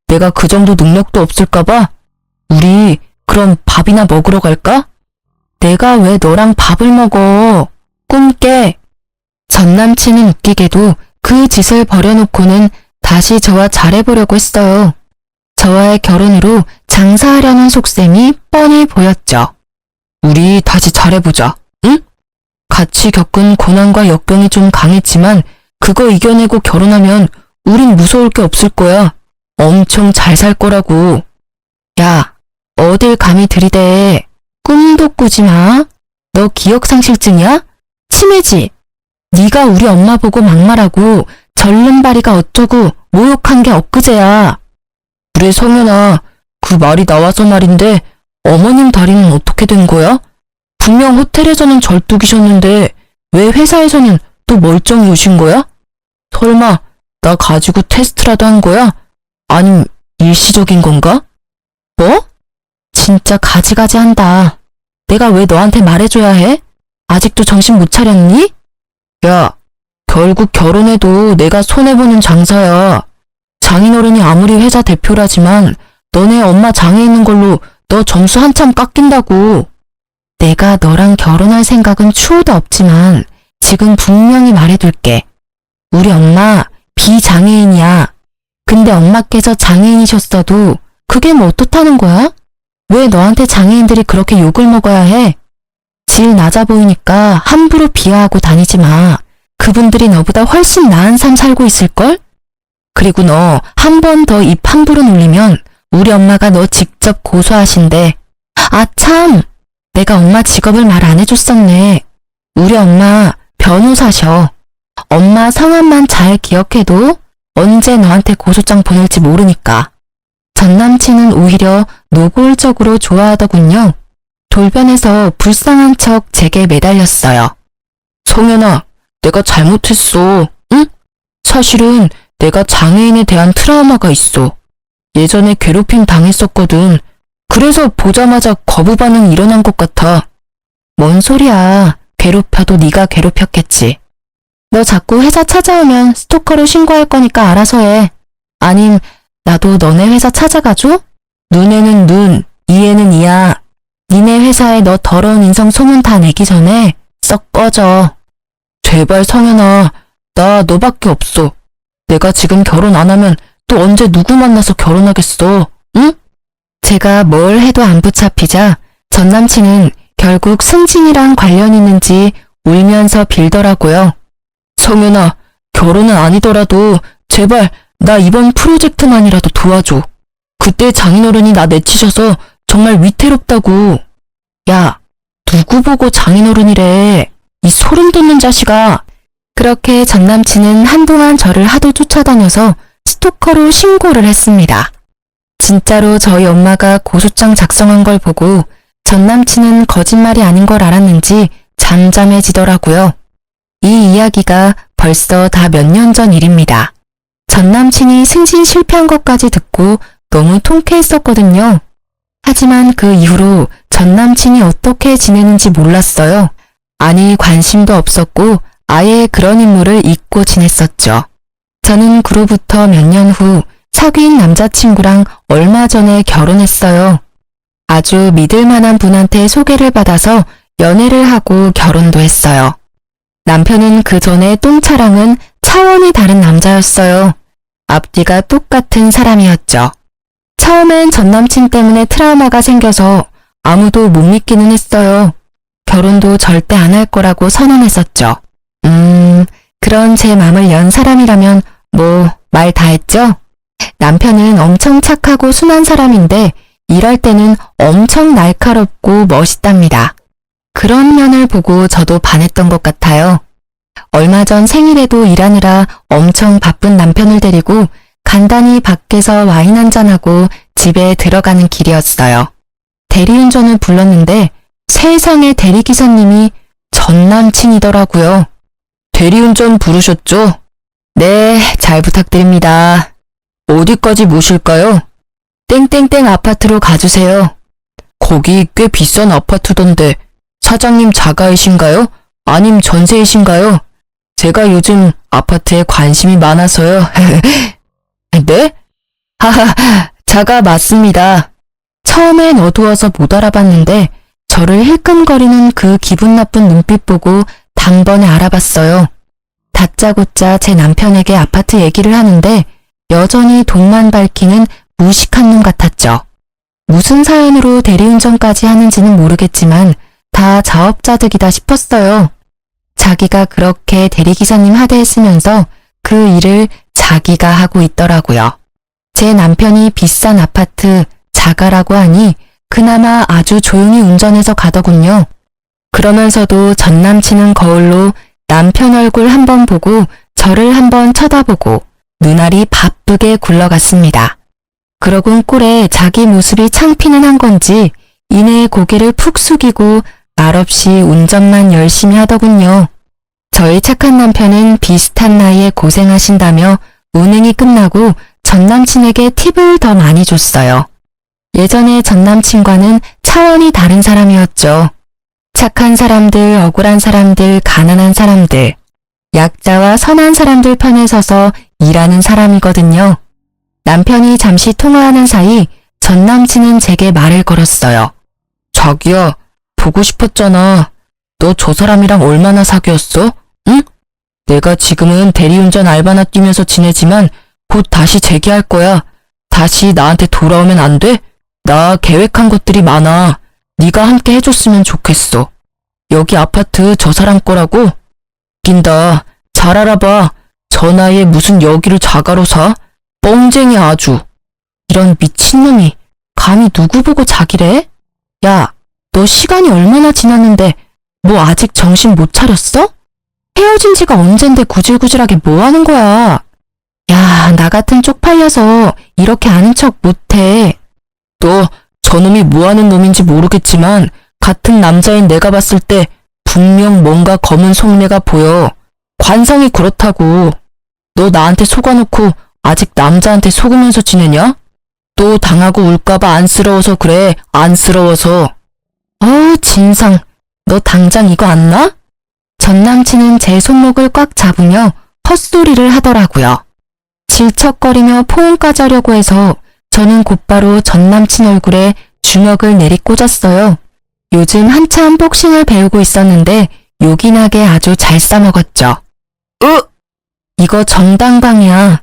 내가 그 정도 능력도 없을까봐. 우리 그럼 밥이나 먹으러 갈까? 내가 왜 너랑 밥을 먹어. 꿈깨. 전 남친은 웃기게도 그 짓을 버려놓고는 다시 저와 잘해보려고 했어요. 저와의 결혼으로 장사하려는 속셈이 뻔히 보였죠. 우리 다시 잘해보자, 응? 같이 겪은 고난과 역경이 좀 강했지만 그거 이겨내고 결혼하면 우린 무서울 게 없을 거야. 엄청 잘 살 거라고. 야, 어딜 감히 들이대. 꿈도 꾸지 마. 너 기억상실증이야? 치매지? 네가 우리 엄마 보고 막말하고 절름발이가 어쩌고 모욕한 게 엊그제야. 그래 성현아, 그 말이 나와서 말인데 어머님 다리는 어떻게 된 거야? 분명 호텔에서는 절뚝이셨는데 왜 회사에서는 또 멀쩡히 오신 거야? 설마 나 가지고 테스트라도 한 거야? 아님 일시적인 건가? 뭐? 진짜 가지가지 한다. 내가 왜 너한테 말해줘야 해? 아직도 정신 못 차렸니? 야, 결국 결혼해도 내가 손해보는 장사야. 장인어른이 아무리 회사 대표라지만 너네 엄마 장애 있는 걸로 너 점수 한참 깎인다고. 내가 너랑 결혼할 생각은 추호도 없지만 지금 분명히 말해둘게. 우리 엄마 비장애인이야. 근데 엄마께서 장애인이셨어도 그게 뭐 어떻다는 거야? 왜 너한테 장애인들이 그렇게 욕을 먹어야 해? 질 낮아 보이니까 함부로 비하하고 다니지 마. 그분들이 너보다 훨씬 나은 삶 살고 있을걸? 그리고 너 한 번 더 입 함부로 놀리면 우리 엄마가 너 직접 고소하신대. 아 참! 내가 엄마 직업을 말 안 해줬었네. 우리 엄마 변호사셔. 엄마 성함만 잘 기억해도 언제 너한테 고소장 보낼지 모르니까. 전 남친은 오히려 노골적으로 좋아하더군요. 돌변해서 불쌍한 척 제게 매달렸어요. 성현아, 내가 잘못했어. 응? 사실은 내가 장애인에 대한 트라우마가 있어. 예전에 괴롭힘 당했었거든. 그래서 보자마자 거부 반응이 일어난 것 같아. 뭔 소리야. 괴롭혀도 네가 괴롭혔겠지. 너 자꾸 회사 찾아오면 스토커로 신고할 거니까 알아서 해. 아님 나도 너네 회사 찾아가줘? 눈에는 눈, 이에는 이야. 니네 회사에 너 더러운 인성 소문 다 내기 전에 썩 꺼져. 제발 성현아, 나 너밖에 없어. 내가 지금 결혼 안 하면 또 언제 누구 만나서 결혼하겠어, 응? 제가 뭘 해도 안 붙잡히자 전 남친은 결국 승진이랑 관련 있는지 울면서 빌더라고요. 성현아, 결혼은 아니더라도 제발 나 이번 프로젝트만이라도 도와줘. 그때 장인어른이 나 내치셔서 정말 위태롭다고. 야, 누구 보고 장인어른이래. 이 소름 돋는 자식아. 그렇게 전 남친은 한동안 저를 하도 쫓아다녀서 스토커로 신고를 했습니다. 진짜로 저희 엄마가 고소장 작성한 걸 보고 전 남친은 거짓말이 아닌 걸 알았는지 잠잠해지더라고요. 이 이야기가 벌써 다 몇 년 전 일입니다. 전 남친이 승진 실패한 것까지 듣고 너무 통쾌했었거든요. 하지만 그 이후로 전 남친이 어떻게 지내는지 몰랐어요. 아니 관심도 없었고 아예 그런 인물을 잊고 지냈었죠. 저는 그로부터 몇 년 후 사귄 남자친구랑 얼마 전에 결혼했어요. 아주 믿을 만한 분한테 소개를 받아서 연애를 하고 결혼도 했어요. 남편은 그 전에 똥차랑은 차원이 다른 남자였어요. 앞뒤가 똑같은 사람이었죠. 처음엔 전 남친 때문에 트라우마가 생겨서 아무도 못 믿기는 했어요. 결혼도 절대 안 할 거라고 선언했었죠. 그런 제 맘을 연 사람이라면 뭐 말 다 했죠? 남편은 엄청 착하고 순한 사람인데 일할 때는 엄청 날카롭고 멋있답니다. 그런 면을 보고 저도 반했던 것 같아요. 얼마 전 생일에도 일하느라 엄청 바쁜 남편을 데리고 간단히 밖에서 와인 한잔하고 집에 들어가는 길이었어요. 대리운전을 불렀는데 세상에 대리기사님이 전 남친이더라고요. 대리운전 부르셨죠? 네, 잘 부탁드립니다. 어디까지 모실까요? 땡땡땡 아파트로 가주세요. 거기 꽤 비싼 아파트던데 사장님 자가이신가요? 아님 전세이신가요? 제가 요즘 아파트에 관심이 많아서요. 네? 하하, 자가 맞습니다. 처음엔 어두워서 못 알아봤는데 저를 힐끔거리는 그 기분 나쁜 눈빛 보고 단번에 알아봤어요. 다짜고짜 제 남편에게 아파트 얘기를 하는데 여전히 돈만 밝히는 무식한 놈 같았죠. 무슨 사연으로 대리운전까지 하는지는 모르겠지만 다 자업자득이다 싶었어요. 자기가 그렇게 대리기사님 하대했으면서 그 일을 자기가 하고 있더라고요. 제 남편이 비싼 아파트 자가라고 하니 그나마 아주 조용히 운전해서 가더군요. 그러면서도 전 남친은 거울로 남편 얼굴 한번 보고 저를 한번 쳐다보고 눈알이 바쁘게 굴러갔습니다. 그러곤 꼴에 자기 모습이 창피는 한 건지 이내 고개를 푹 숙이고 말없이 운전만 열심히 하더군요. 저희 착한 남편은 비슷한 나이에 고생하신다며 운행이 끝나고 전 남친에게 팁을 더 많이 줬어요. 예전에 전 남친과는 차원이 다른 사람이었죠. 착한 사람들, 억울한 사람들, 가난한 사람들, 약자와 선한 사람들 편에 서서 일하는 사람이거든요. 남편이 잠시 통화하는 사이 전 남친은 제게 말을 걸었어요. 자기야, 보고 싶었잖아. 너 저 사람이랑 얼마나 사귀었어? 응? 내가 지금은 대리운전 알바나 뛰면서 지내지만 곧 다시 재기할 거야. 다시 나한테 돌아오면 안 돼? 나 계획한 것들이 많아. 네가 함께 해줬으면 좋겠어. 여기 아파트 저 사람 거라고? 웃긴다. 잘 알아봐. 저 나이에 무슨 여기를 자가로 사? 뻥쟁이 아주. 이런 미친놈이 감히 누구 보고 자기래? 야, 너 시간이 얼마나 지났는데 뭐 아직 정신 못 차렸어? 헤어진 지가 언젠데 구질구질하게 뭐 하는 거야? 야, 나 같은 쪽팔려서 이렇게 아는 척 못해. 너 저놈이 뭐하는 놈인지 모르겠지만 같은 남자인 내가 봤을 때 분명 뭔가 검은 속내가 보여. 관상이 그렇다고. 너 나한테 속아놓고 아직 남자한테 속으면서 지내냐? 또 당하고 울까봐 안쓰러워서 그래. 안쓰러워서. 진상. 너 당장 이거 안 놔? 전 남친은 제 손목을 꽉 잡으며 헛소리를 하더라고요. 질척거리며 포옹까지 하려고 해서 저는 곧바로 전 남친 얼굴에 주먹을 내리꽂았어요. 요즘 한참 복싱을 배우고 있었는데 요긴하게 아주 잘 싸먹었죠. 이거 정당방이야.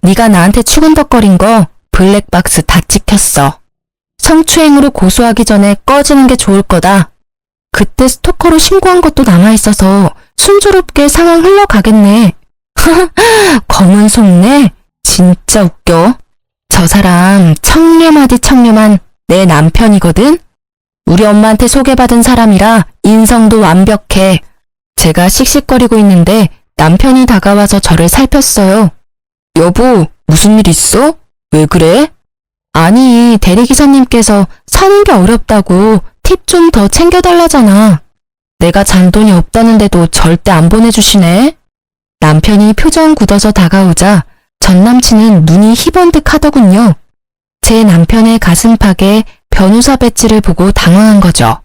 네가 나한테 추근덕거린 거 블랙박스 다 찍혔어. 성추행으로 고소하기 전에 꺼지는 게 좋을 거다. 그때 스토커로 신고한 것도 남아있어서 순조롭게 상황 흘러가겠네. 검은 속내? 진짜 웃겨. 저 사람 청렴하디 청렴한 내 남편이거든? 우리 엄마한테 소개받은 사람이라 인성도 완벽해. 제가 씩씩거리고 있는데 남편이 다가와서 저를 살폈어요. 여보, 무슨 일 있어? 왜 그래? 아니, 대리기사님께서 사는 게 어렵다고 팁 좀 더 챙겨달라잖아. 내가 잔돈이 없다는데도 절대 안 보내주시네. 남편이 표정 굳어서 다가오자 전 남친은 눈이 희번뜩 하더군요. 제 남편의 가슴팍에 변호사 배지를 보고 당황한 거죠.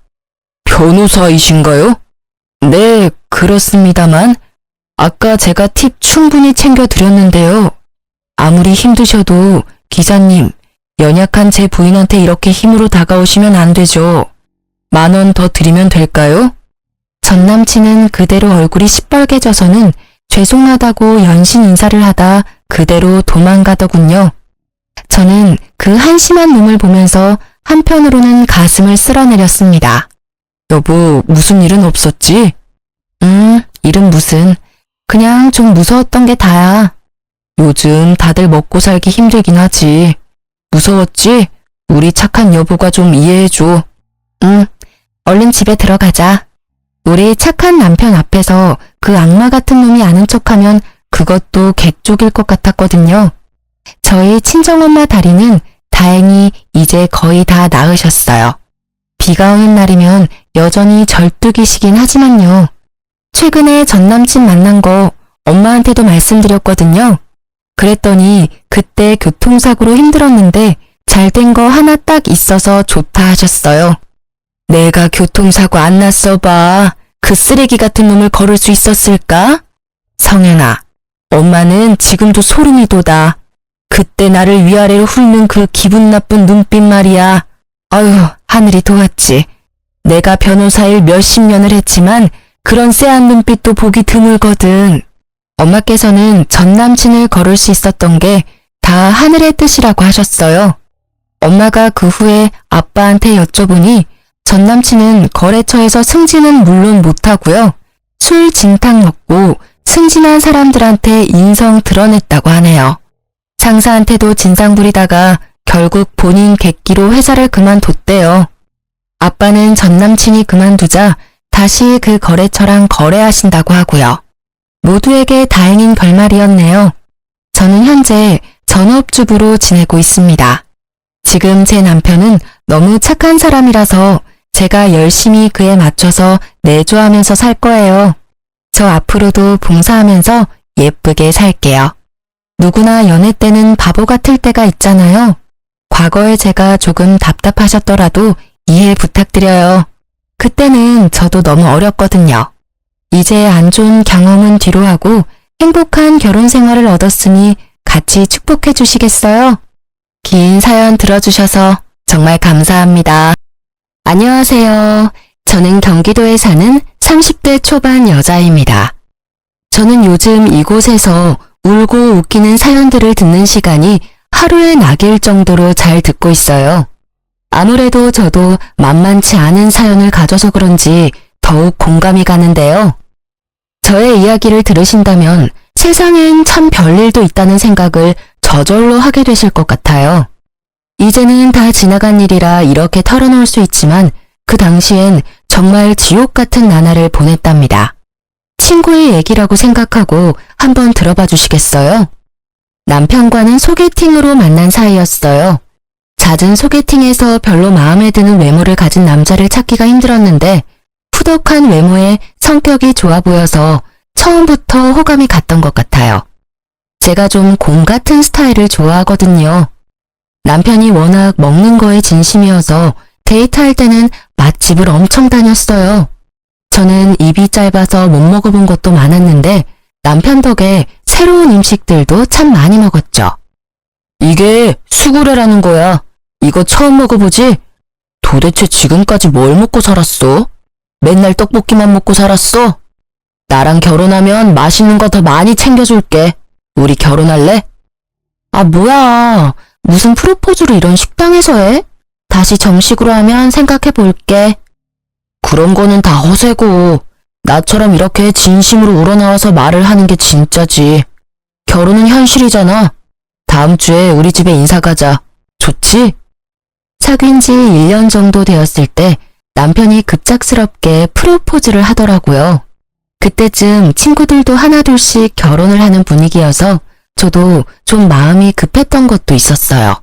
변호사이신가요? 네, 그렇습니다만 아까 제가 팁 충분히 챙겨드렸는데요. 아무리 힘드셔도 기사님, 연약한 제 부인한테 이렇게 힘으로 다가오시면 안 되죠. 10,000원 더 드리면 될까요? 전 남친은 그대로 얼굴이 시뻘개져서는 죄송하다고 연신 인사를 하다 그대로 도망가더군요. 저는 그 한심한 놈을 보면서 한편으로는 가슴을 쓸어내렸습니다. 여보, 무슨 일은 없었지? 일은 무슨. 그냥 좀 무서웠던 게 다야. 요즘 다들 먹고 살기 힘들긴 하지. 무서웠지? 우리 착한 여보가 좀 이해해줘. 얼른 집에 들어가자. 우리 착한 남편 앞에서 그 악마 같은 놈이 아는 척하면 그것도 개쪽일 것 같았거든요. 저희 친정엄마 다리는 다행히 이제 거의 다 나으셨어요. 비가 오는 날이면 여전히 절뚝이시긴 하지만요. 최근에 전 남친 만난 거 엄마한테도 말씀드렸거든요. 그랬더니 그때 교통사고로 힘들었는데 잘된 거 하나 딱 있어서 좋다 하셨어요. 내가 교통사고 안 났어 봐. 그 쓰레기 같은 놈을 걸을 수 있었을까? 성현아, 엄마는 지금도 소름이 돋아. 그때 나를 위아래로 훑는 그 기분 나쁜 눈빛 말이야. 아유, 하늘이 도왔지. 내가 변호사일 몇십 년을 했지만 그런 쎄한 눈빛도 보기 드물거든. 엄마께서는 전 남친을 걸을 수 있었던 게 다 하늘의 뜻이라고 하셨어요. 엄마가 그 후에 아빠한테 여쭤보니 전 남친은 거래처에서 승진은 물론 못하고요. 술 진탕 먹고 승진한 사람들한테 인성 드러냈다고 하네요. 상사한테도 진상 부리다가 결국 본인 객기로 회사를 그만뒀대요. 아빠는 전 남친이 그만두자 다시 그 거래처랑 거래하신다고 하고요. 모두에게 다행인 결말이었네요. 저는 현재 전업주부로 지내고 있습니다. 지금 제 남편은 너무 착한 사람이라서 제가 열심히 그에 맞춰서 내조하면서 살 거예요. 저 앞으로도 봉사하면서 예쁘게 살게요. 누구나 연애 때는 바보 같을 때가 있잖아요. 과거에 제가 조금 답답하셨더라도 이해 부탁드려요. 그때는 저도 너무 어렸거든요. 이제 안 좋은 경험은 뒤로 하고 행복한 결혼 생활을 얻었으니 같이 축복해 주시겠어요? 긴 사연 들어주셔서 정말 감사합니다. 안녕하세요. 저는 경기도에 사는 30대 초반 여자입니다. 저는 요즘 이곳에서 울고 웃기는 사연들을 듣는 시간이 하루에 낙일 정도로 잘 듣고 있어요. 아무래도 저도 만만치 않은 사연을 가져서 그런지 더욱 공감이 가는데요. 저의 이야기를 들으신다면 세상엔 참 별일도 있다는 생각을 저절로 하게 되실 것 같아요. 이제는 다 지나간 일이라 이렇게 털어놓을 수 있지만 그 당시엔 정말 지옥 같은 나날을 보냈답니다. 친구의 얘기라고 생각하고 한번 들어봐 주시겠어요? 남편과는 소개팅으로 만난 사이였어요. 잦은 소개팅에서 별로 마음에 드는 외모를 가진 남자를 찾기가 힘들었는데 후덕한 외모에 성격이 좋아 보여서 처음부터 호감이 갔던 것 같아요. 제가 좀 곰 같은 스타일을 좋아하거든요. 남편이 워낙 먹는 거에 진심이어서 데이트할 때는 맛집을 엄청 다녔어요. 저는 입이 짧아서 못 먹어본 것도 많았는데 남편 덕에 새로운 음식들도 참 많이 먹었죠. 이게 수구레라는 거야. 이거 처음 먹어보지? 도대체 지금까지 뭘 먹고 살았어? 맨날 떡볶이만 먹고 살았어? 나랑 결혼하면 맛있는 거 더 많이 챙겨줄게. 우리 결혼할래? 아, 뭐야. 무슨 프로포즈를 이런 식당에서 해? 다시 정식으로 하면 생각해 볼게. 그런 거는 다 허세고 나처럼 이렇게 진심으로 우러나와서 말을 하는 게 진짜지. 결혼은 현실이잖아. 다음 주에 우리 집에 인사 가자. 좋지? 사귄 지 1년 정도 되었을 때 남편이 급작스럽게 프로포즈를 하더라고요. 그때쯤 친구들도 하나둘씩 결혼을 하는 분위기여서 저도 좀 마음이 급했던 것도 있었어요.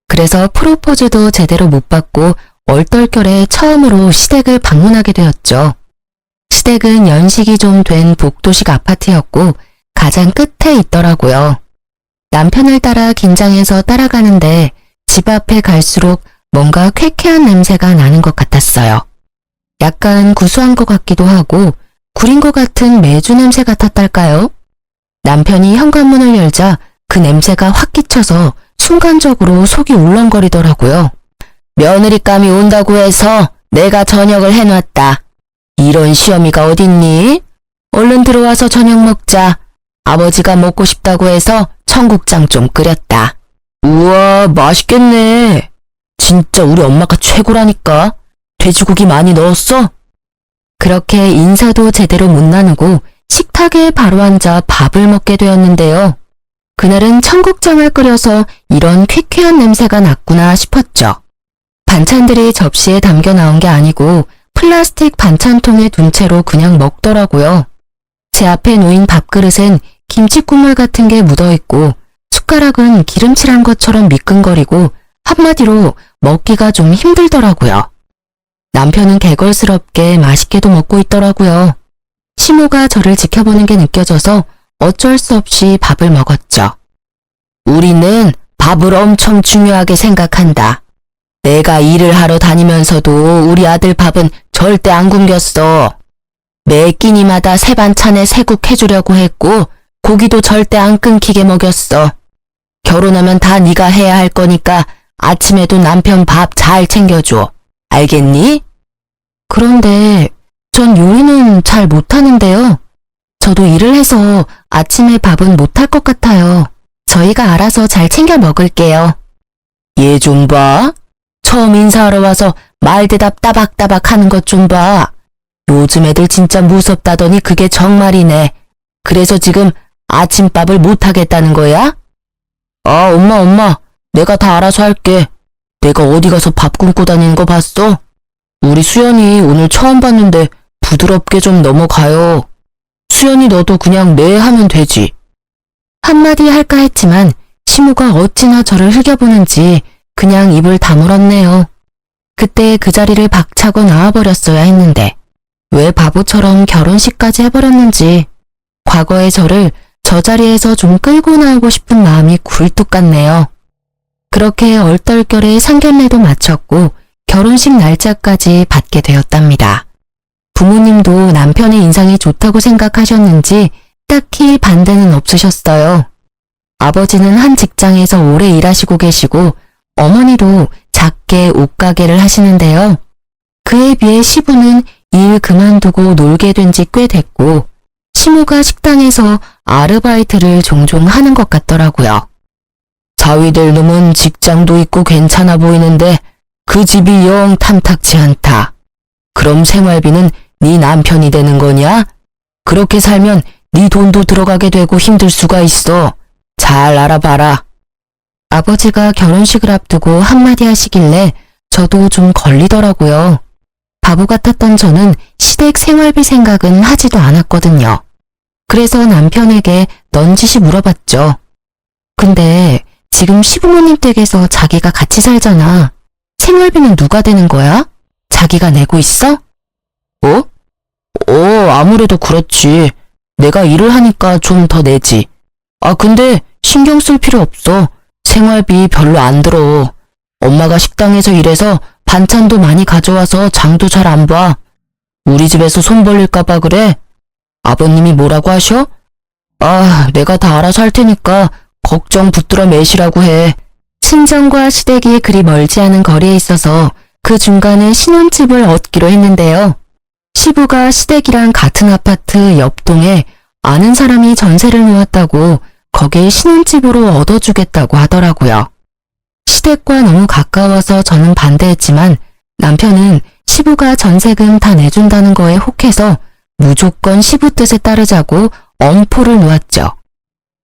그래서 프로포즈도 제대로 못 받고 얼떨결에 처음으로 시댁을 방문하게 되었죠. 시댁은 연식이 좀 된 복도식 아파트였고 가장 끝에 있더라고요. 남편을 따라 긴장해서 따라가는데 집 앞에 갈수록 뭔가 쾌쾌한 냄새가 나는 것 같았어요. 약간 구수한 것 같기도 하고 구린 것 같은 메주 냄새 같았달까요? 남편이 현관문을 열자 그 냄새가 확 끼쳐서 순간적으로 속이 울렁거리더라고요. 며느리감이 온다고 해서 내가 저녁을 해놨다. 이런 시어미가 어딨니? 얼른 들어와서 저녁 먹자. 아버지가 먹고 싶다고 해서 청국장 좀 끓였다. 우와, 맛있겠네. 진짜 우리 엄마가 최고라니까. 돼지고기 많이 넣었어? 그렇게 인사도 제대로 못 나누고 식탁에 바로 앉아 밥을 먹게 되었는데요. 그날은 청국장을 끓여서 이런 쾌쾌한 냄새가 났구나 싶었죠. 반찬들이 접시에 담겨 나온 게 아니고 플라스틱 반찬통에 둔 채로 그냥 먹더라고요. 제 앞에 놓인 밥그릇은 김치국물 같은 게 묻어있고 숟가락은 기름칠한 것처럼 미끈거리고 한마디로 먹기가 좀 힘들더라고요. 남편은 개걸스럽게 맛있게도 먹고 있더라고요. 시모가 저를 지켜보는 게 느껴져서 어쩔 수 없이 밥을 먹었죠. 우리는 밥을 엄청 중요하게 생각한다. 내가 일을 하러 다니면서도 우리 아들 밥은 절대 안 굶겼어. 매 끼니마다 새 반찬에 새국 해주려고 했고 고기도 절대 안 끊기게 먹였어. 결혼하면 다 네가 해야 할 거니까 아침에도 남편 밥 잘 챙겨줘. 알겠니? 그런데 전 요리는 잘 못하는데요. 저도 일을 해서 아침에 밥은 못할 것 같아요. 저희가 알아서 잘 챙겨 먹을게요. 얘 좀 봐. 처음 인사하러 와서 말대답 따박따박 하는 것 좀 봐. 요즘 애들 진짜 무섭다더니 그게 정말이네. 그래서 지금 아침밥을 못하겠다는 거야? 아, 엄마. 내가 다 알아서 할게. 내가 어디 가서 밥 굶고 다니는 거 봤어? 우리 수연이 오늘 처음 봤는데 부드럽게 좀 넘어가요. 수연이 너도 그냥 네 하면 되지. 한마디 할까 했지만 시모가 어찌나 저를 흘겨보는지 그냥 입을 다물었네요. 그때 그 자리를 박차고 나와버렸어야 했는데 왜 바보처럼 결혼식까지 해버렸는지 과거의 저를 저 자리에서 좀 끌고 나오고 싶은 마음이 굴뚝 같네요. 그렇게 얼떨결에 상견례도 마쳤고 결혼식 날짜까지 받게 되었답니다. 부모님도 남편의 인상이 좋다고 생각하셨는지 딱히 반대는 없으셨어요. 아버지는 한 직장에서 오래 일하시고 계시고 어머니도 작게 옷가게를 하시는데요. 그에 비해 시부는 일 그만두고 놀게 된 지 꽤 됐고 시모가 식당에서 아르바이트를 종종 하는 것 같더라고요. 자위될 놈은 직장도 있고 괜찮아 보이는데 그 집이 영 탐탁지 않다. 그럼 생활비는 네 남편이 되는 거냐? 그렇게 살면 네 돈도 들어가게 되고 힘들 수가 있어. 잘 알아봐라. 아버지가 결혼식을 앞두고 한마디 하시길래 저도 좀 걸리더라고요. 바보 같았던 저는 시댁 생활비 생각은 하지도 않았거든요. 그래서 남편에게 넌지시 물어봤죠. 근데 지금 시부모님 댁에서 자기가 같이 살잖아. 생활비는 누가 대는 거야? 자기가 내고 있어? 아무래도 그렇지. 내가 일을 하니까 좀 더 내지. 근데 신경 쓸 필요 없어. 생활비 별로 안 들어. 엄마가 식당에서 일해서 반찬도 많이 가져와서 장도 잘 안 봐. 우리 집에서 손 벌릴까봐 그래. 아버님이 뭐라고 하셔? 내가 다 알아서 할 테니까 걱정 붙들어 매시라고 해. 친정과 시댁이 그리 멀지 않은 거리에 있어서 그 중간에 신혼집을 얻기로 했는데요. 시부가 시댁이랑 같은 아파트 옆동에 아는 사람이 전세를 놓았다고 거길 신혼집으로 얻어주겠다고 하더라고요. 시댁과 너무 가까워서 저는 반대했지만 남편은 시부가 전세금 다 내준다는 거에 혹해서 무조건 시부 뜻에 따르자고 엄포를 놓았죠.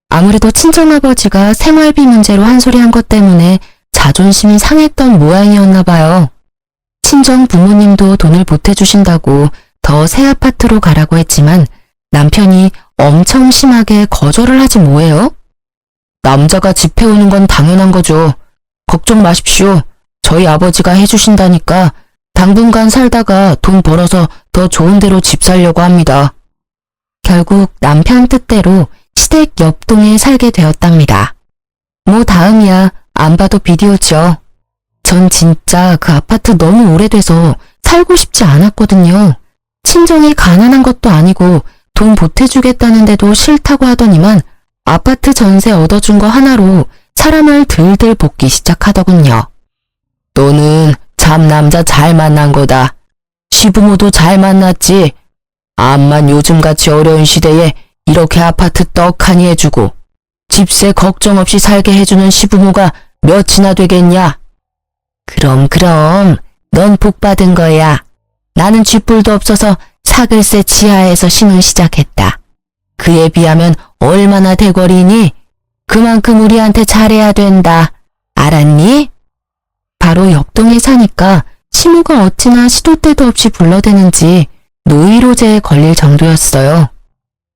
아무래도 친정아버지가 생활비 문제로 한 소리 한 것 때문에 자존심이 상했던 모양이었나 봐요. 친정 부모님도 돈을 보태주신다고 더 새 아파트로 가라고 했지만 남편이 엄청 심하게 거절을 하지 뭐예요? 남자가 집 해오는 건 당연한 거죠. 걱정 마십시오. 저희 아버지가 해주신다니까 당분간 살다가 돈 벌어서 더 좋은 데로 집 살려고 합니다. 결국 남편 뜻대로 시댁 옆동에 살게 되었답니다. 뭐 다음이야. 안 봐도 비디오죠. 전 진짜 그 아파트 너무 오래돼서 살고 싶지 않았거든요. 친정이 가난한 것도 아니고 돈 보태주겠다는데도 싫다고 하더니만 아파트 전세 얻어준 거 하나로 사람을 들들 볶기 시작하더군요. 너는 참 남자 잘 만난 거다. 시부모도 잘 만났지. 암만 요즘같이 어려운 시대에 이렇게 아파트 떡하니 해주고 집세 걱정 없이 살게 해주는 시부모가 몇이나 되겠냐? 그럼 넌 복 받은 거야. 나는 쥐뿔도 없어서 사글세 지하에서 신혼 시작했다. 그에 비하면 얼마나 대거리니? 그만큼 우리한테 잘해야 된다. 알았니? 바로 옆동에 사니까 시모가 어찌나 시도 때도 없이 불러대는지 노이로제에 걸릴 정도였어요.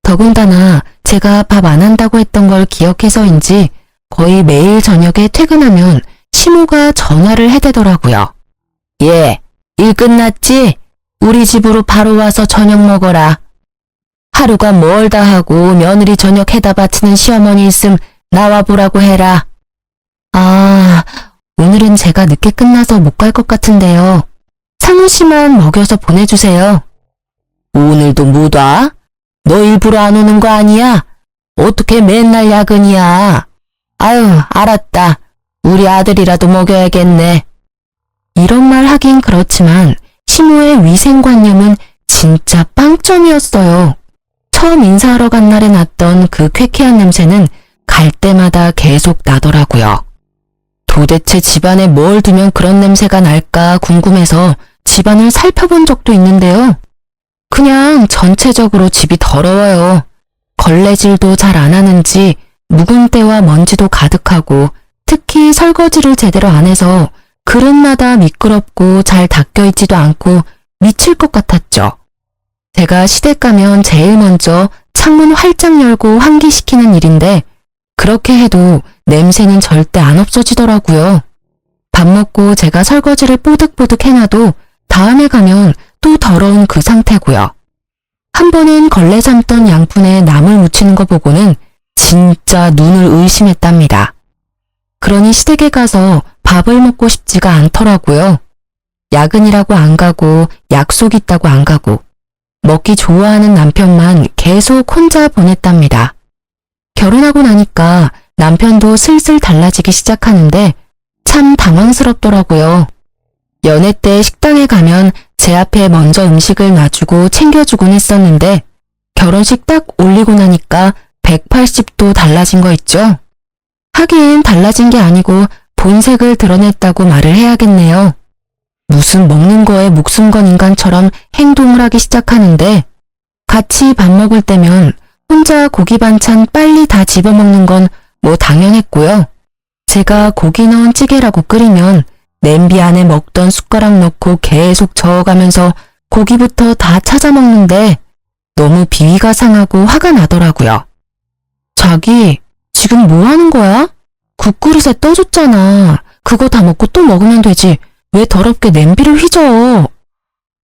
더군다나 제가 밥 안 한다고 했던 걸 기억해서인지 거의 매일 저녁에 퇴근하면 시모가 전화를 해대더라고요. 예, 일 끝났지? 우리 집으로 바로 와서 저녁 먹어라. 하루가 멀다 하고 며느리 저녁 해다 바치는 시어머니 있음 나와보라고 해라. 오늘은 제가 늦게 끝나서 못 갈 것 같은데요. 상우 씨만 먹여서 보내주세요. 오늘도 못 와? 너 일부러 안 오는 거 아니야? 어떻게 맨날 야근이야? 아유, 알았다. 우리 아들이라도 먹여야겠네. 이런 말 하긴 그렇지만 시모의 위생관념은 진짜 빵점이었어요. 처음 인사하러 간 날에 났던 그 쾌쾌한 냄새는 갈 때마다 계속 나더라고요. 도대체 집안에 뭘 두면 그런 냄새가 날까 궁금해서 집안을 살펴본 적도 있는데요. 그냥 전체적으로 집이 더러워요. 걸레질도 잘 안 하는지 묵은 때와 먼지도 가득하고 특히 설거지를 제대로 안 해서 그릇마다 미끄럽고 잘 닦여있지도 않고 미칠 것 같았죠. 제가 시댁 가면 제일 먼저 창문 활짝 열고 환기시키는 일인데 그렇게 해도 냄새는 절대 안 없어지더라고요. 밥 먹고 제가 설거지를 뽀득뽀득 해놔도 다음에 가면 또 더러운 그 상태고요. 한 번은 걸레 삶던 양푼에 나물 묻히는 거 보고는 진짜 눈을 의심했답니다. 그러니 시댁에 가서 밥을 먹고 싶지가 않더라고요. 야근이라고 안 가고 약속 있다고 안 가고 먹기 좋아하는 남편만 계속 혼자 보냈답니다. 결혼하고 나니까 남편도 슬슬 달라지기 시작하는데 참 당황스럽더라고요. 연애 때 식당에 가면 제 앞에 먼저 음식을 놔주고 챙겨주곤 했었는데 결혼식 딱 올리고 나니까 180도 달라진 거 있죠? 하긴 달라진 게 아니고 본색을 드러냈다고 말을 해야겠네요. 무슨 먹는 거에 목숨 건 인간처럼 행동을 하기 시작하는데 같이 밥 먹을 때면 혼자 고기 반찬 빨리 다 집어먹는 건 뭐 당연했고요. 제가 고기 넣은 찌개라고 끓이면 냄비 안에 먹던 숟가락 넣고 계속 저어가면서 고기부터 다 찾아 먹는데 너무 비위가 상하고 화가 나더라고요. 자기, 지금 뭐 하는 거야? 국그릇에 떠줬잖아. 그거 다 먹고 또 먹으면 되지. 왜 더럽게 냄비를 휘저?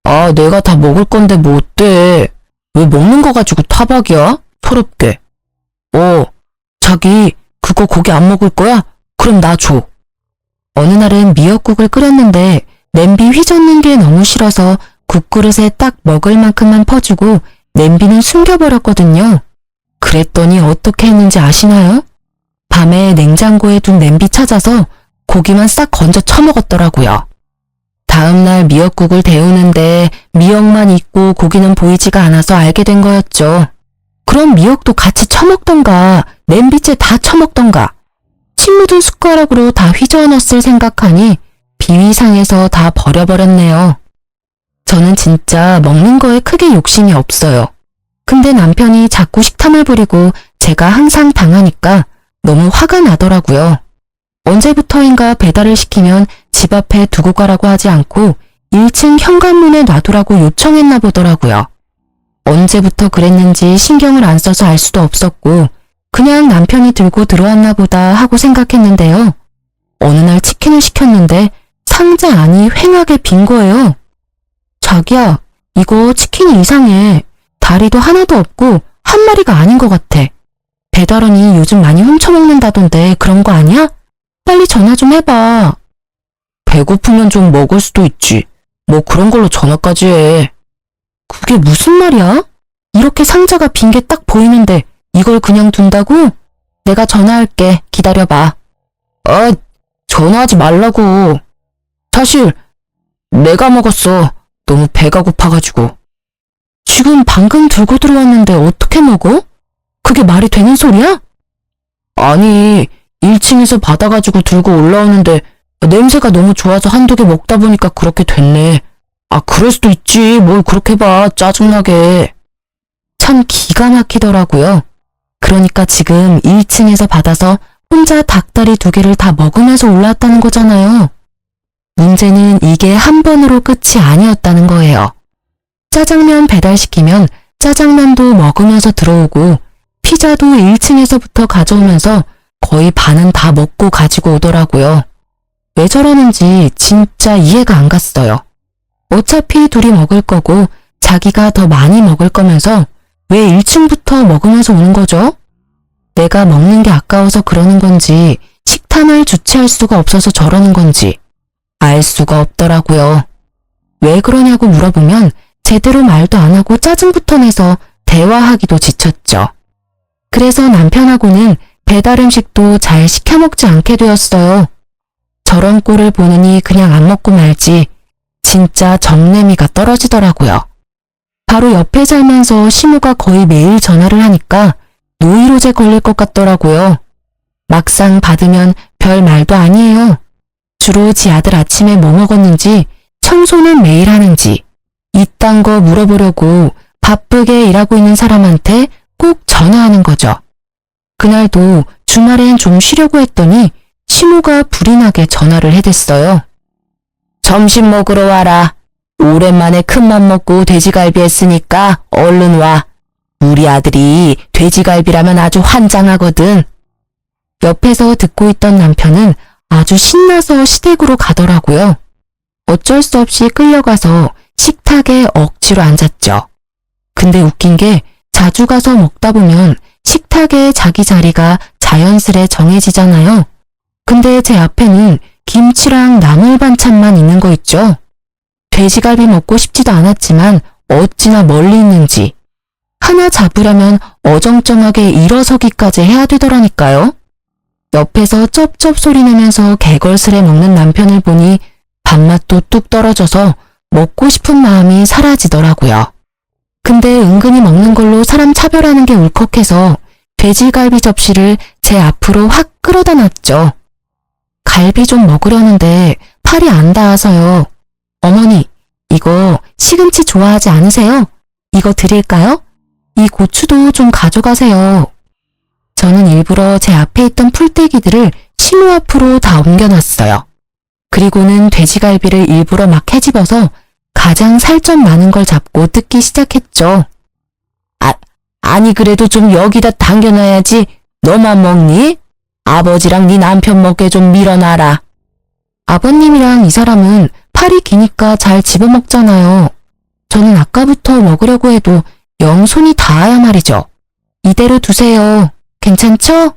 아, 내가 다 먹을 건데 뭐 어때? 왜 먹는 거 가지고 타박이야? 서럽게. 자기 그거 고기 안 먹을 거야? 그럼 나 줘. 어느 날은 미역국을 끓였는데 냄비 휘젓는 게 너무 싫어서 국그릇에 딱 먹을 만큼만 퍼주고 냄비는 숨겨버렸거든요. 그랬더니 어떻게 했는지 아시나요? 밤에 냉장고에 둔 냄비 찾아서 고기만 싹 건져 처먹었더라고요. 다음날 미역국을 데우는데 미역만 있고 고기는 보이지가 않아서 알게 된 거였죠. 그럼 미역도 같이 처먹던가 냄비째 다 처먹던가 침 묻은 숟가락으로 다 휘저어 넣었을 생각하니 비위상해서 다 버려버렸네요. 저는 진짜 먹는 거에 크게 욕심이 없어요. 근데 남편이 자꾸 식탐을 부리고 제가 항상 당하니까 너무 화가 나더라고요. 언제부터인가 배달을 시키면 집 앞에 두고 가라고 하지 않고 1층 현관문에 놔두라고 요청했나 보더라고요. 언제부터 그랬는지 신경을 안 써서 알 수도 없었고 그냥 남편이 들고 들어왔나 보다 하고 생각했는데요. 어느 날 치킨을 시켰는데 상자 안이 휑하게 빈 거예요. 자기야, 이거 치킨이 이상해. 다리도 하나도 없고 한 마리가 아닌 것 같아. 배달원이 요즘 많이 훔쳐먹는다던데 그런 거 아니야? 빨리 전화 좀 해봐. 배고프면 좀 먹을 수도 있지. 뭐 그런 걸로 전화까지 해. 그게 무슨 말이야? 이렇게 상자가 빈 게 딱 보이는데 이걸 그냥 둔다고? 내가 전화할게. 기다려봐. 아, 전화하지 말라고. 사실 내가 먹었어. 너무 배가 고파가지고. 지금 방금 들고 들어왔는데 어떻게 먹어? 그게 말이 되는 소리야? 아니, 1층에서 받아가지고 들고 올라오는데 냄새가 너무 좋아서 한두 개 먹다 보니까 그렇게 됐네. 아, 그럴 수도 있지. 뭘 그렇게 봐. 짜증나게. 참 기가 막히더라고요. 그러니까 지금 1층에서 받아서 혼자 닭다리 2개를 다 먹으면서 올라왔다는 거잖아요. 문제는 이게 한 번으로 끝이 아니었다는 거예요. 짜장면 배달시키면 짜장면도 먹으면서 들어오고 피자도 1층에서부터 가져오면서 거의 반은 다 먹고 가지고 오더라고요. 왜 저러는지 진짜 이해가 안 갔어요. 어차피 둘이 먹을 거고 자기가 더 많이 먹을 거면서 왜 1층부터 먹으면서 오는 거죠? 내가 먹는 게 아까워서 그러는 건지 식탐을 주체할 수가 없어서 저러는 건지 알 수가 없더라고요. 왜 그러냐고 물어보면 제대로 말도 안 하고 짜증부터 내서 대화하기도 지쳤죠. 그래서 남편하고는 배달 음식도 잘 시켜 먹지 않게 되었어요. 저런 꼴을 보느니 그냥 안 먹고 말지 진짜 정내미가 떨어지더라고요. 바로 옆에 살면서 시모가 거의 매일 전화를 하니까 노이로제 걸릴 것 같더라고요. 막상 받으면 별 말도 아니에요. 주로 지 아들 아침에 뭐 먹었는지, 청소는 매일 하는지, 이딴 거 물어보려고 바쁘게 일하고 있는 사람한테 꼭 전화하는 거죠. 그날도 주말엔 좀 쉬려고 했더니 시모가 불이 나게 전화를 해댔어요. 점심 먹으러 와라. 오랜만에 큰맘 먹고 돼지갈비 했으니까 얼른 와. 우리 아들이 돼지갈비라면 아주 환장하거든. 옆에서 듣고 있던 남편은 아주 신나서 시댁으로 가더라고요. 어쩔 수 없이 끌려가서 식탁에 억지로 앉았죠. 근데 웃긴 게 자주 가서 먹다 보면 식탁에 자기 자리가 자연스레 정해지잖아요. 근데 제 앞에는 김치랑 나물 반찬만 있는 거 있죠. 돼지갈비 먹고 싶지도 않았지만 어찌나 멀리 있는지. 하나 잡으려면 어정쩡하게 일어서기까지 해야 되더라니까요. 옆에서 쩝쩝 소리 내면서 개걸스레 먹는 남편을 보니 밥맛도 뚝 떨어져서 먹고 싶은 마음이 사라지더라고요. 근데 은근히 먹는 걸로 사람 차별하는 게 울컥해서 돼지갈비 접시를 제 앞으로 확 끌어다 놨죠. 갈비 좀 먹으려는데 팔이 안 닿아서요. 어머니, 이거 시금치 좋아하지 않으세요? 이거 드릴까요? 이 고추도 좀 가져가세요. 저는 일부러 제 앞에 있던 풀떼기들을 시모 앞으로 다 옮겨놨어요. 그리고는 돼지갈비를 일부러 막 헤집어서 가장 살 좀 많은 걸 잡고 뜯기 시작했죠. 아니 그래도 좀 여기다 당겨놔야지. 너만 먹니? 아버지랑 네 남편 먹게 좀 밀어놔라. 아버님이랑 이 사람은 팔이 기니까 잘 집어먹잖아요. 저는 아까부터 먹으려고 해도 영 손이 닿아야 말이죠. 이대로 두세요. 괜찮죠?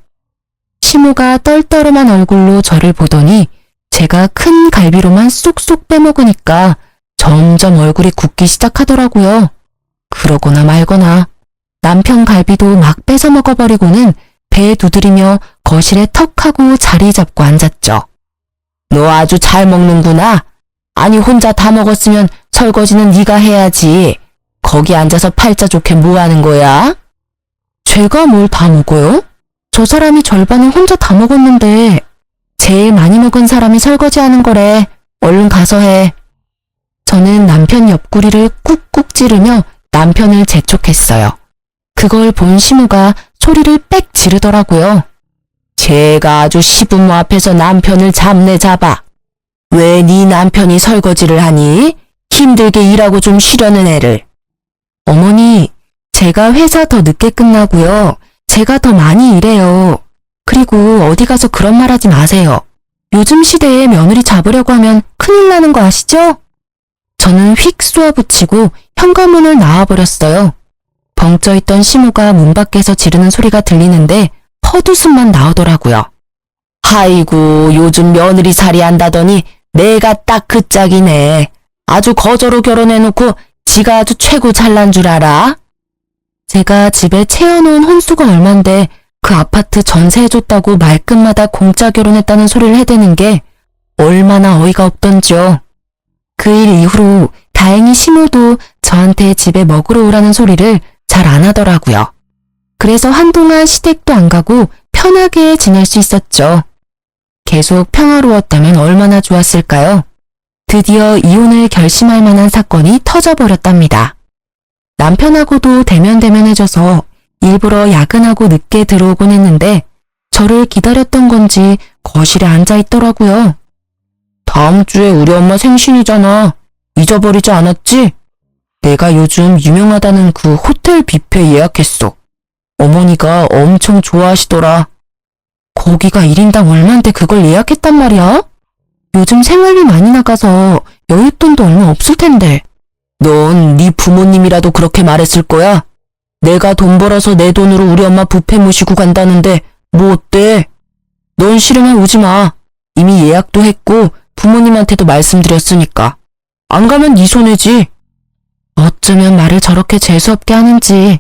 시모가 떨떠름한 얼굴로 저를 보더니 제가 큰 갈비로만 쏙쏙 빼먹으니까 점점 얼굴이 굳기 시작하더라고요. 그러거나 말거나 남편 갈비도 막 뺏어 먹어버리고는 배 두드리며 거실에 턱 하고 자리 잡고 앉았죠. 너 아주 잘 먹는구나. 아니 혼자 다 먹었으면 설거지는 네가 해야지. 거기 앉아서 팔자 좋게 뭐 하는 거야? 제가 뭘 다 먹어요? 저 사람이 절반을 혼자 다 먹었는데 제일 많이 먹은 사람이 설거지하는 거래. 얼른 가서 해. 저는 남편 옆구리를 꾹꾹 찌르며 남편을 재촉했어요. 그걸 본 시모가 소리를 빽 지르더라고요. 제가 아주 시부모 앞에서 남편을 잡네 잡아. 왜 네 남편이 설거지를 하니? 힘들게 일하고 좀 쉬려는 애를. 어머니, 제가 회사 더 늦게 끝나고요. 제가 더 많이 일해요. 그리고 어디 가서 그런 말 하지 마세요. 요즘 시대에 며느리 잡으려고 하면 큰일 나는 거 아시죠? 저는 휙 쏘아붙이고 현관문을 나와버렸어요. 벙쪄있던 시모가 문 밖에서 지르는 소리가 들리는데 헛웃음만 나오더라고요. 아이고 요즘 며느리 살이 한다더니 내가 딱 그 짝이네. 아주 거저로 결혼해놓고 지가 아주 최고 잘난 줄 알아? 제가 집에 채워놓은 혼수가 얼만데 그 아파트 전세해줬다고 말끝마다 공짜 결혼했다는 소리를 해대는 게 얼마나 어이가 없던지요. 그 일 이후로 다행히 시모도 저한테 집에 먹으러 오라는 소리를 잘 안 하더라고요. 그래서 한동안 시댁도 안 가고 편하게 지낼 수 있었죠. 계속 평화로웠다면 얼마나 좋았을까요? 드디어 이혼을 결심할 만한 사건이 터져버렸답니다. 남편하고도 대면대면해져서 일부러 야근하고 늦게 들어오곤 했는데 저를 기다렸던 건지 거실에 앉아있더라고요. 다음 주에 우리 엄마 생신이잖아. 잊어버리지 않았지? 내가 요즘 유명하다는 그 호텔 뷔페 예약했어. 어머니가 엄청 좋아하시더라. 거기가 1인당 얼만데 그걸 예약했단 말이야? 요즘 생활비 많이 나가서 여윳돈도 얼마 없을 텐데. 넌 네 부모님이라도 그렇게 말했을 거야. 내가 돈 벌어서 내 돈으로 우리 엄마 뷔페 모시고 간다는데 뭐 어때? 넌 싫으면 오지 마. 이미 예약도 했고 부모님한테도 말씀드렸으니까. 안 가면 네 손해지. 어쩌면 말을 저렇게 재수없게 하는지.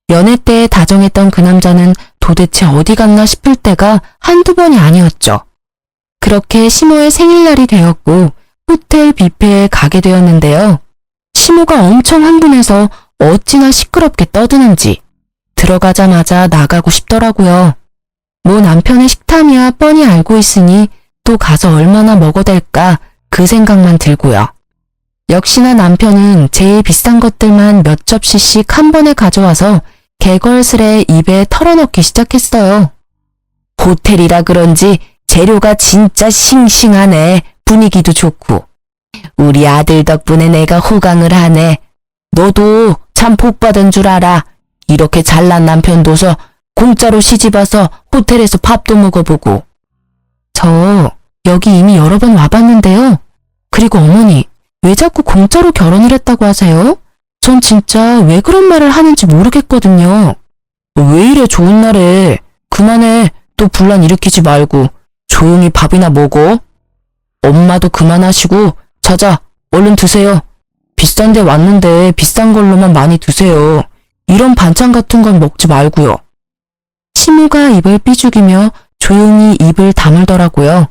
연애 때 다정했던 그 남자는 도대체 어디 갔나 싶을 때가 한두 번이 아니었죠. 그렇게 시모의 생일날이 되었고 호텔 뷔페에 가게 되었는데요. 시모가 엄청 흥분해서 어찌나 시끄럽게 떠드는지 들어가자마자 나가고 싶더라고요. 뭐 남편의 식탐이야 뻔히 알고 있으니 또 가서 얼마나 먹어댈까 그 생각만 들고요. 역시나 남편은 제일 비싼 것들만 몇 접시씩 한 번에 가져와서 개걸스레 입에 털어넣기 시작했어요. 호텔이라 그런지 재료가 진짜 싱싱하네. 분위기도 좋고. 우리 아들 덕분에 내가 호강을 하네. 너도 참 복받은 줄 알아. 이렇게 잘난 남편 둬서 공짜로 시집와서 호텔에서 밥도 먹어보고. 저 여기 이미 여러 번 와봤는데요. 그리고 어머니, 왜 자꾸 공짜로 결혼을 했다고 하세요? 전 진짜 왜 그런 말을 하는지 모르겠거든요. 왜 이래 좋은 날에. 그만해. 또 분란 일으키지 말고 조용히 밥이나 먹어. 엄마도 그만하시고 자자 얼른 드세요. 비싼 데 왔는데 비싼 걸로만 많이 드세요. 이런 반찬 같은 건 먹지 말고요. 시모가 입을 삐죽이며 조용히 입을 다물더라고요.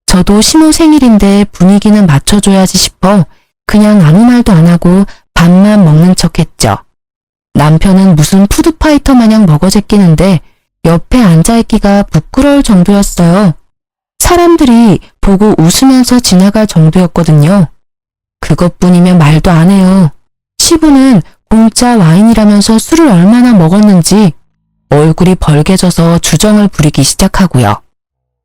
저도 시모 생일인데 분위기는 맞춰줘야지 싶어 그냥 아무 말도 안 하고 밥만 먹는 척했죠. 남편은 무슨 푸드파이터 마냥 먹어제끼는데 옆에 앉아있기가 부끄러울 정도였어요. 사람들이 보고 웃으면서 지나갈 정도였거든요. 그것뿐이면 말도 안 해요. 시부는 공짜 와인이라면서 술을 얼마나 먹었는지 얼굴이 벌개져서 주정을 부리기 시작하고요.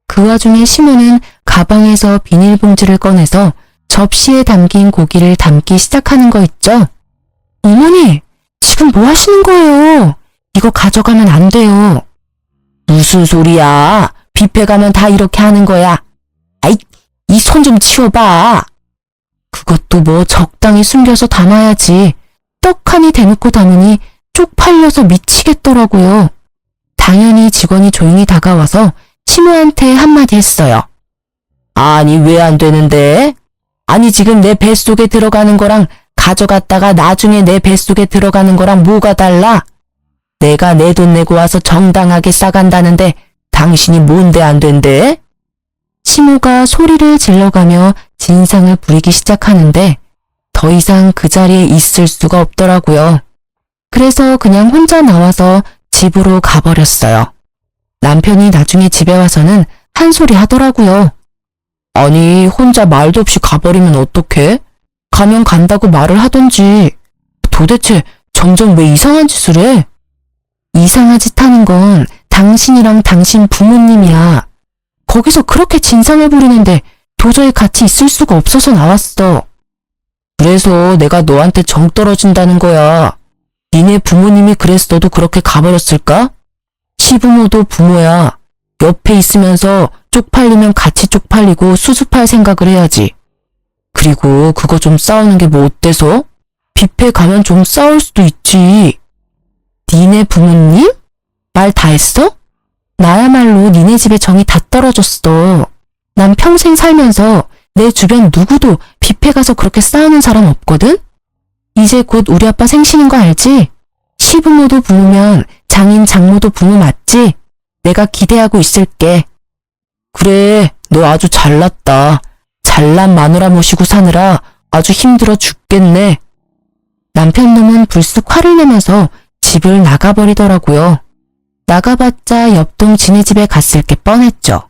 그 와중에 시모는 가방에서 비닐봉지를 꺼내서 접시에 담긴 고기를 담기 시작하는 거 있죠? 어머니, 지금 뭐 하시는 거예요? 이거 가져가면 안 돼요. 무슨 소리야? 뷔페 가면 다 이렇게 하는 거야. 아이, 이 손 좀 치워봐. 그것도 뭐 적당히 숨겨서 담아야지. 떡하니 대놓고 담으니 쪽팔려서 미치겠더라고요. 당연히 직원이 조용히 다가와서 시모한테 한마디 했어요. 아니, 왜 안 되는데? 아니, 지금 내 뱃속에 들어가는 거랑 가져갔다가 나중에 내 뱃속에 들어가는 거랑 뭐가 달라? 내가 내 돈 내고 와서 정당하게 싸간다는데 당신이 뭔데 안 된대? 시모가 소리를 질러가며 진상을 부리기 시작하는데 더 이상 그 자리에 있을 수가 없더라고요. 그래서 그냥 혼자 나와서 집으로 가버렸어요. 남편이 나중에 집에 와서는 한 소리 하더라고요. 아니, 혼자 말도 없이 가버리면 어떡해? 가면 간다고 말을 하던지. 도대체 점점 왜 이상한 짓을 해? 이상한 짓 하는 건 당신이랑 당신 부모님이야. 거기서 그렇게 진상을 부리는데 도저히 같이 있을 수가 없어서 나왔어. 그래서 내가 너한테 정 떨어진다는 거야. 니네 부모님이 그랬어도 그렇게 가버렸을까? 시부모도 부모야. 옆에 있으면서 쪽팔리면 같이 쪽팔리고 수습할 생각을 해야지. 그리고 그거 좀 싸우는 게 뭐 어때서? 뷔페 가면 좀 싸울 수도 있지. 니네 부모님? 말 다 했어? 나야말로 니네 집에 정이 다 떨어졌어. 난 평생 살면서 내 주변 누구도 뷔페 가서 그렇게 싸우는 사람 없거든? 이제 곧 우리 아빠 생신인 거 알지? 시부모도 부모면 장인 장모도 부모 맞지? 내가 기대하고 있을게. 그래, 너 아주 잘났다. 잘난 마누라 모시고 사느라 아주 힘들어 죽겠네. 남편 놈은 불쑥 화를 내면서 집을 나가버리더라고요. 나가봤자 옆동 지네 집에 갔을 게 뻔했죠.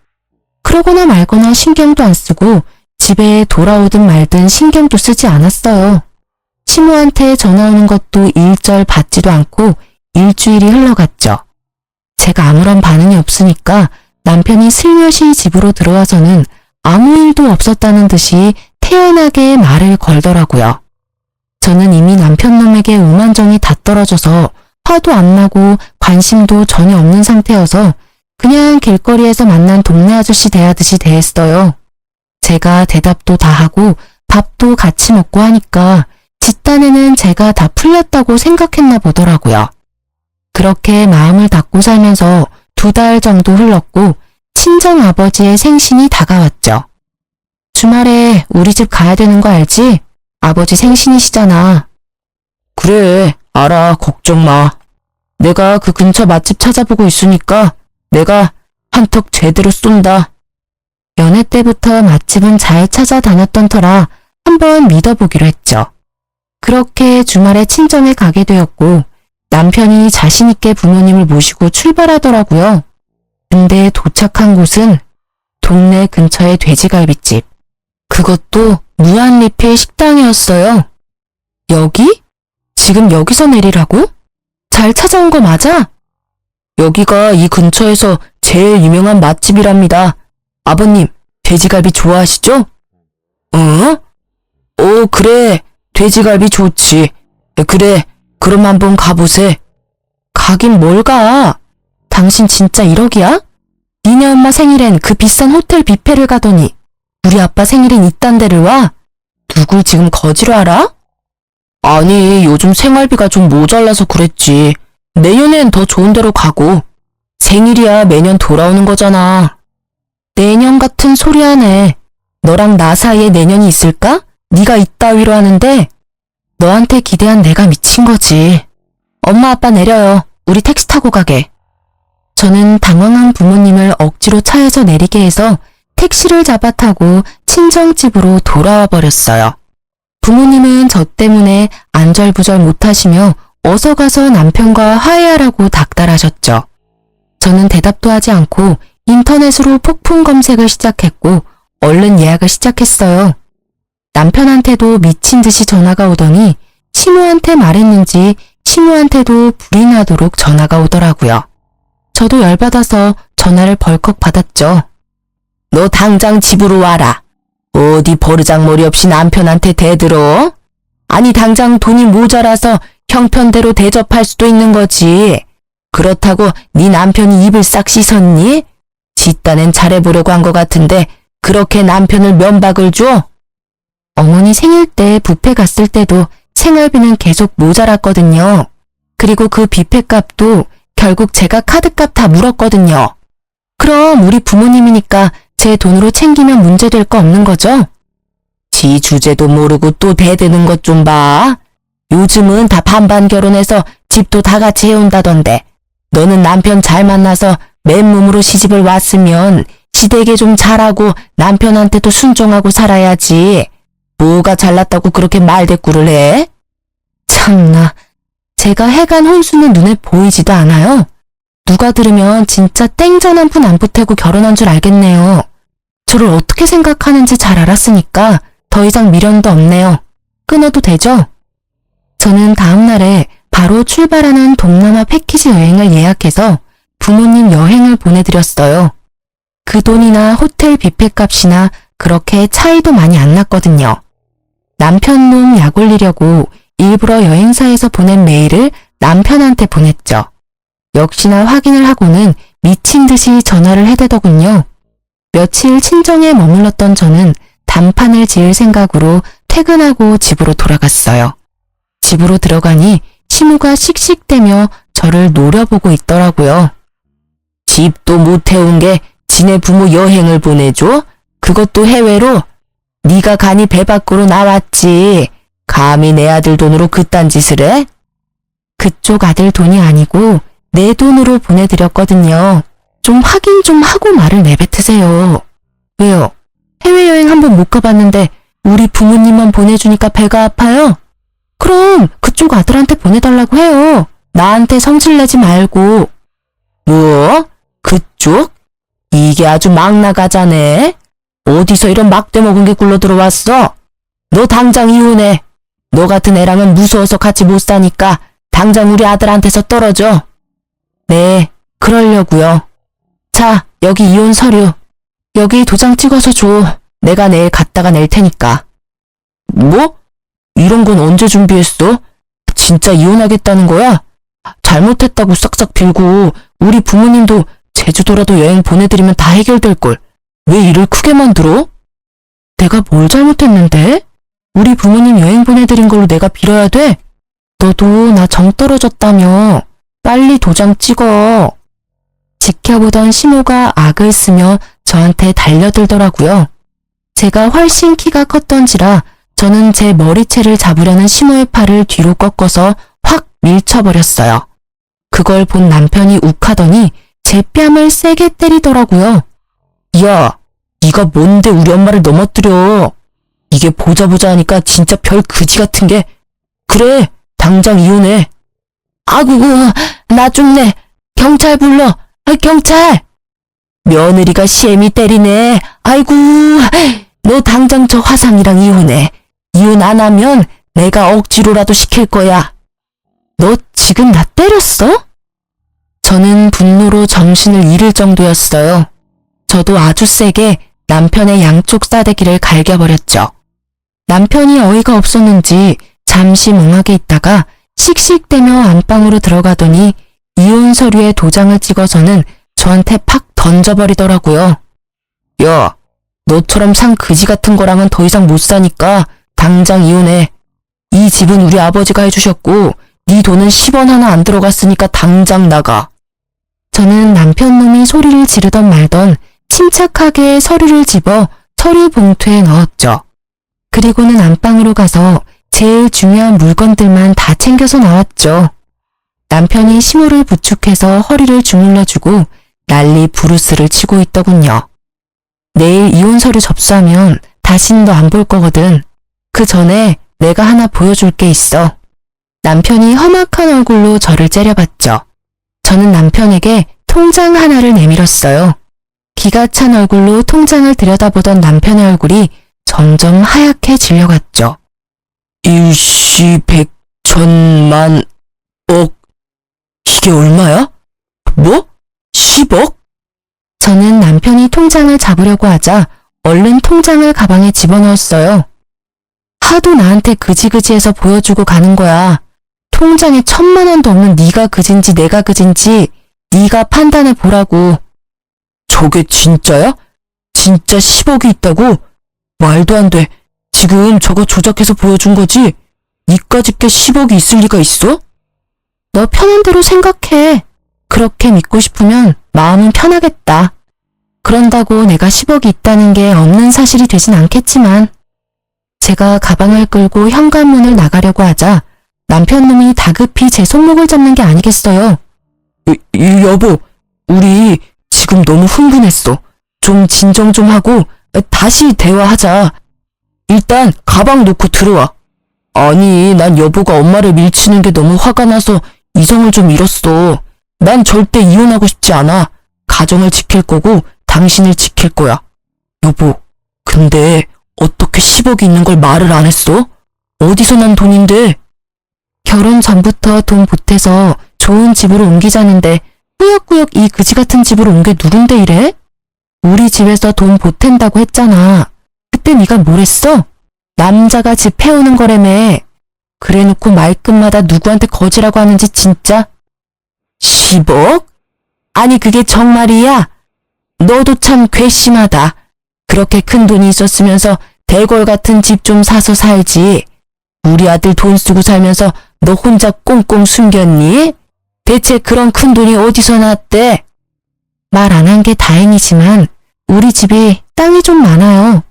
그러거나 말거나 신경도 안 쓰고 집에 돌아오든 말든 신경도 쓰지 않았어요. 시모한테 전화 오는 것도 일절 받지도 않고 일주일이 흘러갔죠. 제가 아무런 반응이 없으니까 남편이 슬며시 집으로 들어와서는 아무 일도 없었다는 듯이 태연하게 말을 걸더라고요. 저는 이미 남편 놈에게 오만정이 다 떨어져서 화도 안 나고 관심도 전혀 없는 상태여서 그냥 길거리에서 만난 동네 아저씨 대하듯이 대했어요. 제가 대답도 다 하고 밥도 같이 먹고 하니까 지 딴에는 제가 다 풀렸다고 생각했나 보더라고요. 그렇게 마음을 닫고 살면서 2달 정도 흘렀고 친정아버지의 생신이 다가왔죠. 주말에 우리 집 가야 되는 거 알지? 아버지 생신이시잖아. 그래, 알아. 걱정 마. 내가 그 근처 맛집 찾아보고 있으니까 내가 한턱 제대로 쏜다. 연애 때부터 맛집은 잘 찾아다녔던 터라 한번 믿어보기로 했죠. 그렇게 주말에 친정에 가게 되었고 남편이 자신있게 부모님을 모시고 출발하더라고요. 근데 도착한 곳은 동네 근처의 돼지갈비집. 그것도 무한리필 식당이었어요. 여기? 지금 여기서 내리라고? 잘 찾아온 거 맞아? 여기가 이 근처에서 제일 유명한 맛집이랍니다. 아버님, 돼지갈비 좋아하시죠? 그래. 돼지갈비 좋지. 그래, 그럼 한번 가보세. 가긴 뭘 가? 당신 진짜 1억이야? 니네 엄마 생일엔 그 비싼 호텔 뷔페를 가더니 우리 아빠 생일엔 이딴 데를 와? 누굴 지금 거지로 알아? 아니, 요즘 생활비가 좀 모자라서 그랬지. 내년엔 더 좋은 데로 가고. 생일이야 매년 돌아오는 거잖아. 내년 같은 소리 하네. 너랑 나 사이에 내년이 있을까? 네가 이따위로 하는데 너한테 기대한 내가 미친 거지. 엄마 아빠 내려요. 우리 택시 타고 가게. 저는 당황한 부모님을 억지로 차에서 내리게 해서 택시를 잡아 타고 친정집으로 돌아와 버렸어요. 부모님은 저 때문에 안절부절 못하시며 어서 가서 남편과 화해하라고 닥달하셨죠. 저는 대답도 하지 않고 인터넷으로 폭풍 검색을 시작했고 얼른 예약을 시작했어요. 남편한테도 미친 듯이 전화가 오더니 시모한테 말했는지 시모한테도 불이 나도록 전화가 오더라고요. 저도 열받아서 전화를 벌컥 받았죠. 너 당장 집으로 와라. 어디 버르장머리 없이 남편한테 대들어? 아니 당장 돈이 모자라서 형편대로 대접할 수도 있는 거지. 그렇다고 네 남편이 입을 싹 씻었니? 지 딴엔 잘해보려고 한 것 같은데 그렇게 남편을 면박을 줘? 어머니 생일 때 뷔페 갔을 때도 생활비는 계속 모자랐거든요. 그리고 그 뷔페 값도 결국 제가 카드값 다 물었거든요. 그럼 우리 부모님이니까 제 돈으로 챙기면 문제될 거 없는 거죠? 지 주제도 모르고 또 대드는 것 좀 봐. 요즘은 다 반반 결혼해서 집도 다 같이 해온다던데. 너는 남편 잘 만나서 맨몸으로 시집을 왔으면 시댁에 좀 잘하고 남편한테도 순종하고 살아야지. 뭐가 잘났다고 그렇게 말대꾸를 해? 참나, 제가 해간 혼수는 눈에 보이지도 않아요. 누가 들으면 진짜 땡전 한 푼 안 보태고 결혼한 줄 알겠네요. 저를 어떻게 생각하는지 잘 알았으니까 더 이상 미련도 없네요. 끊어도 되죠? 저는 다음 날에 바로 출발하는 동남아 패키지 여행을 예약해서 부모님 여행을 보내드렸어요. 그 돈이나 호텔 뷔페 값이나 그렇게 차이도 많이 안 났거든요. 남편 놈 약 올리려고 일부러 여행사에서 보낸 메일을 남편한테 보냈죠. 역시나 확인을 하고는 미친 듯이 전화를 해대더군요. 며칠 친정에 머물렀던 저는 단판을 지을 생각으로 퇴근하고 집으로 돌아갔어요. 집으로 들어가니 시무가 씩씩대며 저를 노려보고 있더라고요. 집도 못 해온 게 지네 부모 여행을 보내줘? 그것도 해외로? 네가 간이 배 밖으로 나왔지. 감히 내 아들 돈으로 그딴 짓을 해? 그쪽 아들 돈이 아니고 내 돈으로 보내드렸거든요. 좀 확인 좀 하고 말을 내뱉으세요. 왜요? 해외여행 한번 못 가봤는데 우리 부모님만 보내주니까 배가 아파요? 그럼 그쪽 아들한테 보내달라고 해요. 나한테 성질내지 말고. 뭐? 그쪽? 이게 아주 막 나가자네. 어디서 이런 막대 먹은 게 굴러 들어왔어? 너 당장 이혼해. 너 같은 애랑은 무서워서 같이 못 사니까 당장 우리 아들한테서 떨어져. 네, 그러려고요. 자, 여기 이혼 서류. 여기 도장 찍어서 줘. 내가 내일 갖다가 낼 테니까. 뭐? 이런 건 언제 준비했어? 진짜 이혼하겠다는 거야? 잘못했다고 싹싹 빌고 우리 부모님도 제주도라도 여행 보내드리면 다 해결될걸. 왜 일을 크게 만들어? 내가 뭘 잘못했는데? 우리 부모님 여행 보내드린 걸로 내가 빌어야 돼? 너도 나 정 떨어졌다며. 빨리 도장 찍어. 지켜보던 시모가 악을 쓰며 저한테 달려들더라고요. 제가 훨씬 키가 컸던지라 저는 제 머리채를 잡으려는 시모의 팔을 뒤로 꺾어서 확 밀쳐버렸어요. 그걸 본 남편이 욱하더니 제 뺨을 세게 때리더라고요. 야, 네가 뭔데 우리 엄마를 넘어뜨려. 이게 보자 하니까 진짜 별 그지 같은 게. 그래, 당장 이혼해. 아구, 나 죽네. 경찰 불러. 경찰! 며느리가 시애미 때리네. 아이고, 너 당장 저 화상이랑 이혼해. 이혼 안 하면 내가 억지로라도 시킬 거야. 너 지금 나 때렸어? 저는 분노로 정신을 잃을 정도였어요. 저도 아주 세게 남편의 양쪽 싸대기를 갈겨버렸죠. 남편이 어이가 없었는지 잠시 멍하게 있다가 씩씩대며 안방으로 들어가더니 이혼 서류에 도장을 찍어서는 저한테 팍 던져버리더라고요. 야, 너처럼 상 그지 같은 거랑은 더 이상 못 사니까 당장 이혼해. 이 집은 우리 아버지가 해주셨고 네 돈은 10원 하나 안 들어갔으니까 당장 나가. 저는 남편 놈이 소리를 지르던 말던 침착하게 서류를 집어 서류 봉투에 넣었죠. 그리고는 안방으로 가서 제일 중요한 물건들만 다 챙겨서 나왔죠. 남편이 시모를 부축해서 허리를 주물러주고 난리 부르스를 치고 있더군요. 내일 이혼 서류 접수하면 다신 너 안 볼 거거든. 그 전에 내가 하나 보여줄 게 있어. 남편이 험악한 얼굴로 저를 째려봤죠. 저는 남편에게 통장 하나를 내밀었어요. 기가 찬 얼굴로 통장을 들여다보던 남편의 얼굴이 점점 하얗게 질려갔죠. 일시 백천만 억. 이게 얼마야? 뭐? 10억? 저는 남편이 통장을 잡으려고 하자 얼른 통장을 가방에 집어넣었어요. 하도 나한테 그지그지해서 보여주고 가는 거야. 통장에 1,000만 원도 없는 네가 그진지 내가 그진지 네가 판단해 보라고. 저게 진짜야? 진짜 10억이 있다고? 말도 안 돼. 지금 저거 조작해서 보여준 거지? 니까짓 게 10억이 있을 리가 있어? 너 편한 대로 생각해. 그렇게 믿고 싶으면 마음은 편하겠다. 그런다고 내가 10억이 있다는 게 없는 사실이 되진 않겠지만. 제가 가방을 끌고 현관문을 나가려고 하자 남편놈이 다급히 제 손목을 잡는 게 아니겠어요. 여보, 우리 지금 너무 흥분했어. 좀 진정 좀 하고 다시 대화하자. 일단 가방 놓고 들어와. 아니, 난 여보가 엄마를 밀치는 게 너무 화가 나서 이성을 좀 잃었어. 난 절대 이혼하고 싶지 않아. 가정을 지킬 거고 당신을 지킬 거야. 여보, 근데 어떻게 10억이 있는 걸 말을 안 했어? 어디서 난 돈인데? 결혼 전부터 돈 보태서 좋은 집으로 옮기자는데 꾸역꾸역 이 그지 같은 집으로 온 게 누군데 이래? 우리 집에서 돈 보탠다고 했잖아. 그때 네가 뭘 했어? 남자가 집 해오는 거라며. 그래놓고 말끝마다 누구한테 거지라고 하는지 진짜. 10억? 아니 그게 정말이야? 너도 참 괘씸하다. 그렇게 큰 돈이 있었으면서 대궐 같은 집 좀 사서 살지. 우리 아들 돈 쓰고 살면서 너 혼자 꽁꽁 숨겼니? 대체 그런 큰 돈이 어디서 났대? 말 안 한 게 다행이지만 우리 집이 땅이 좀 많아요.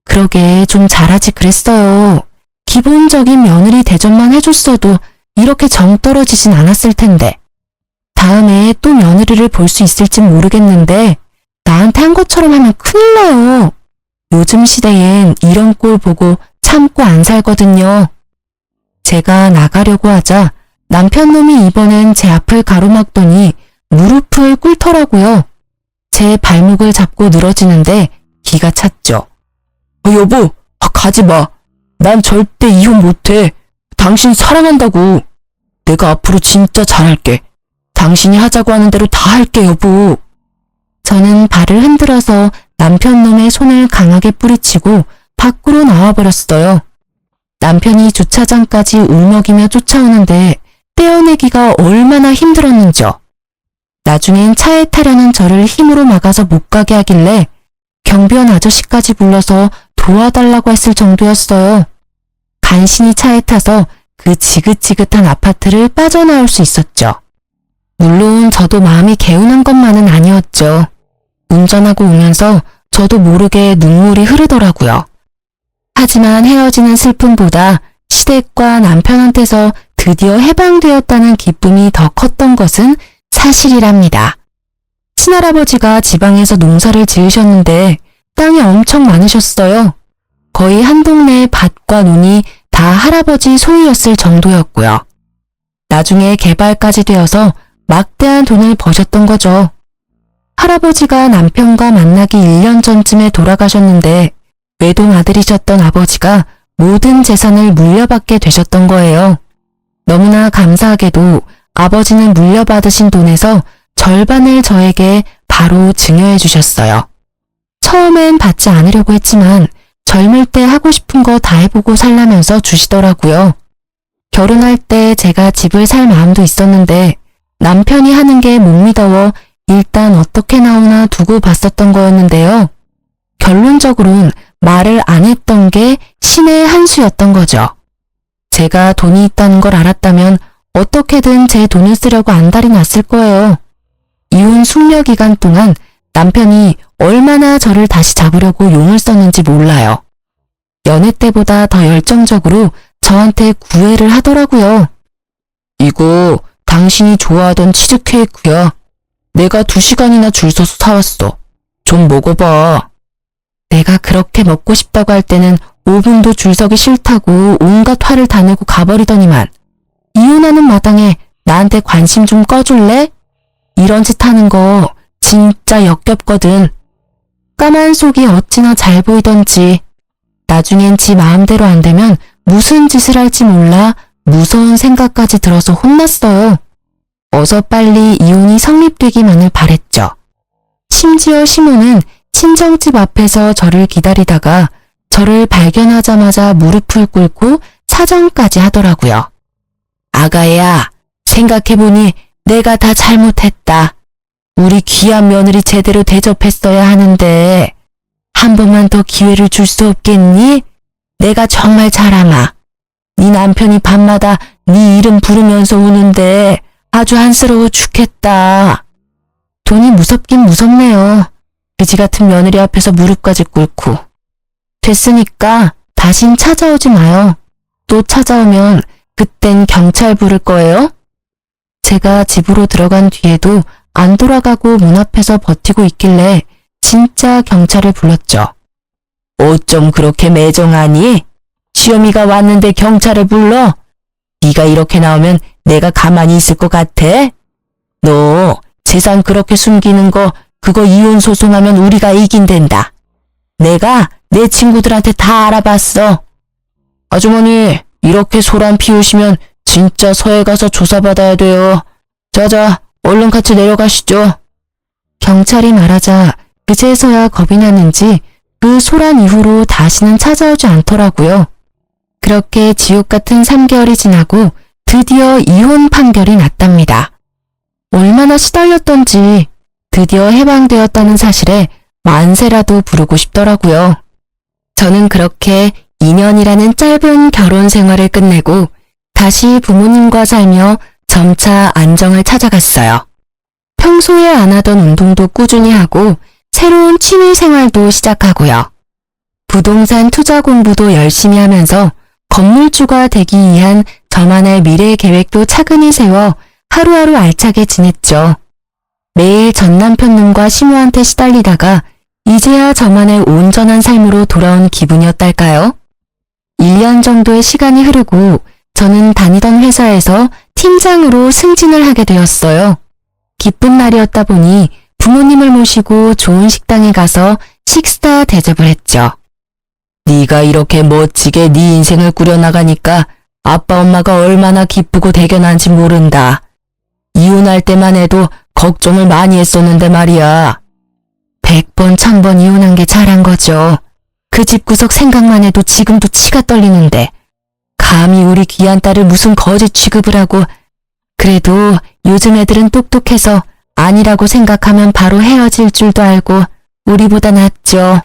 그러게 좀 잘하지 그랬어요. 기본적인 며느리 대접만 해줬어도 이렇게 정 떨어지진 않았을 텐데. 다음에 또 며느리를 볼 수 있을진 모르겠는데 나한테 한 것처럼 하면 큰일 나요. 요즘 시대엔 이런 꼴 보고 참고 안 살거든요. 제가 나가려고 하자 남편놈이 이번엔 제 앞을 가로막더니 무릎을 꿇더라고요. 제 발목을 잡고 늘어지는데 기가 찼죠. 여보, 가지 마. 난 절대 이혼 못해. 당신 사랑한다고. 내가 앞으로 진짜 잘할게. 당신이 하자고 하는 대로 다 할게, 여보. 저는 발을 흔들어서 남편놈의 손을 강하게 뿌리치고 밖으로 나와버렸어요. 남편이 주차장까지 울먹이며 쫓아오는데 떼어내기가 얼마나 힘들었는지요. 나중엔 차에 타려는 저를 힘으로 막아서 못 가게 하길래 경비원 아저씨까지 불러서 도와달라고 했을 정도였어요. 간신히 차에 타서 그 지긋지긋한 아파트를 빠져나올 수 있었죠. 물론 저도 마음이 개운한 것만은 아니었죠. 운전하고 오면서 저도 모르게 눈물이 흐르더라고요. 하지만 헤어지는 슬픔보다 시댁과 남편한테서 드디어 해방되었다는 기쁨이 더 컸던 것은 사실이랍니다. 친할아버지가 지방에서 농사를 지으셨는데 땅이 엄청 많으셨어요. 거의 한 동네의 밭과 논이 다 할아버지 소유였을 정도였고요. 나중에 개발까지 되어서 막대한 돈을 버셨던 거죠. 할아버지가 남편과 만나기 1년 전쯤에 돌아가셨는데 외동 아들이셨던 아버지가 모든 재산을 물려받게 되셨던 거예요. 너무나 감사하게도 아버지는 물려받으신 돈에서 절반을 저에게 바로 증여해 주셨어요. 처음엔 받지 않으려고 했지만 젊을 때 하고 싶은 거 다 해보고 살라면서 주시더라고요. 결혼할 때 제가 집을 살 마음도 있었는데 남편이 하는 게 못 믿어워 일단 어떻게 나오나 두고 봤었던 거였는데요. 결론적으로는 말을 안 했던 게 신의 한 수였던 거죠. 제가 돈이 있다는 걸 알았다면 어떻게든 제 돈을 쓰려고 안달이 났을 거예요. 이혼 숙려 기간 동안 남편이 얼마나 저를 다시 잡으려고 용을 썼는지 몰라요. 연애 때보다 더 열정적으로 저한테 구애를 하더라고요. 이거 당신이 좋아하던 치즈 케이크야. 내가 2시간이나 줄 서서 사왔어. 좀 먹어봐. 내가 그렇게 먹고 싶다고 할 때는 5분도 줄 서기 싫다고 온갖 화를 다 내고 가버리더니만 이혼하는 마당에 나한테 관심 좀 꺼줄래? 이런 짓 하는 거 진짜 역겹거든. 까만 속이 어찌나 잘 보이던지. 나중엔 지 마음대로 안 되면 무슨 짓을 할지 몰라 무서운 생각까지 들어서 혼났어요. 어서 빨리 이혼이 성립되기만을 바랬죠. 심지어 시모는 친정집 앞에서 저를 기다리다가 저를 발견하자마자 무릎을 꿇고 사정까지 하더라고요. 아가야, 생각해보니 내가 다 잘못했다. 우리 귀한 며느리 제대로 대접했어야 하는데 한 번만 더 기회를 줄 수 없겠니? 내가 정말 잘 알아. 네 남편이 밤마다 네 이름 부르면서 우는데 아주 안쓰러워 죽겠다. 돈이 무섭긴 무섭네요. 그지 같은 며느리 앞에서 무릎까지 꿇고. 됐으니까 다신 찾아오지 마요. 또 찾아오면 그땐 경찰 부를 거예요? 제가 집으로 들어간 뒤에도 안 돌아가고 문 앞에서 버티고 있길래 진짜 경찰을 불렀죠. 어쩜 그렇게 매정하니? 시어미가 왔는데 경찰을 불러? 네가 이렇게 나오면 내가 가만히 있을 것 같아? 너 재산 그렇게 숨기는 거 그거 이혼 소송하면 우리가 이긴댄다. 내가 내 친구들한테 다 알아봤어. 아주머니, 이렇게 소란 피우시면 진짜 서해 가서 조사받아야 돼요. 자자, 얼른 같이 내려가시죠. 경찰이 말하자 그제서야 겁이 났는지 그 소란 이후로 다시는 찾아오지 않더라고요. 그렇게 지옥 같은 3개월이 지나고 드디어 이혼 판결이 났답니다. 얼마나 시달렸던지 드디어 해방되었다는 사실에 만세라도 부르고 싶더라고요. 저는 그렇게 2년이라는 짧은 결혼 생활을 끝내고 다시 부모님과 살며 점차 안정을 찾아갔어요. 평소에 안 하던 운동도 꾸준히 하고 새로운 취미 생활도 시작하고요. 부동산 투자 공부도 열심히 하면서 건물주가 되기 위한 저만의 미래 계획도 차근히 세워 하루하루 알차게 지냈죠. 매일 전 남편님과 시모한테 시달리다가 이제야 저만의 온전한 삶으로 돌아온 기분이었달까요? 1년 정도의 시간이 흐르고 저는 다니던 회사에서 팀장으로 승진을 하게 되었어요. 기쁜 날이었다 보니 부모님을 모시고 좋은 식당에 가서 식사 대접을 했죠. 네가 이렇게 멋지게 네 인생을 꾸려나가니까 아빠 엄마가 얼마나 기쁘고 대견한지 모른다. 이혼할 때만 해도 걱정을 많이 했었는데 말이야. 100번 1000번 이혼한 게 잘한 거죠. 그 집구석 생각만 해도 지금도 치가 떨리는데 감히 우리 귀한 딸을 무슨 거지 취급을 하고. 그래도 요즘 애들은 똑똑해서 아니라고 생각하면 바로 헤어질 줄도 알고 우리보다 낫죠.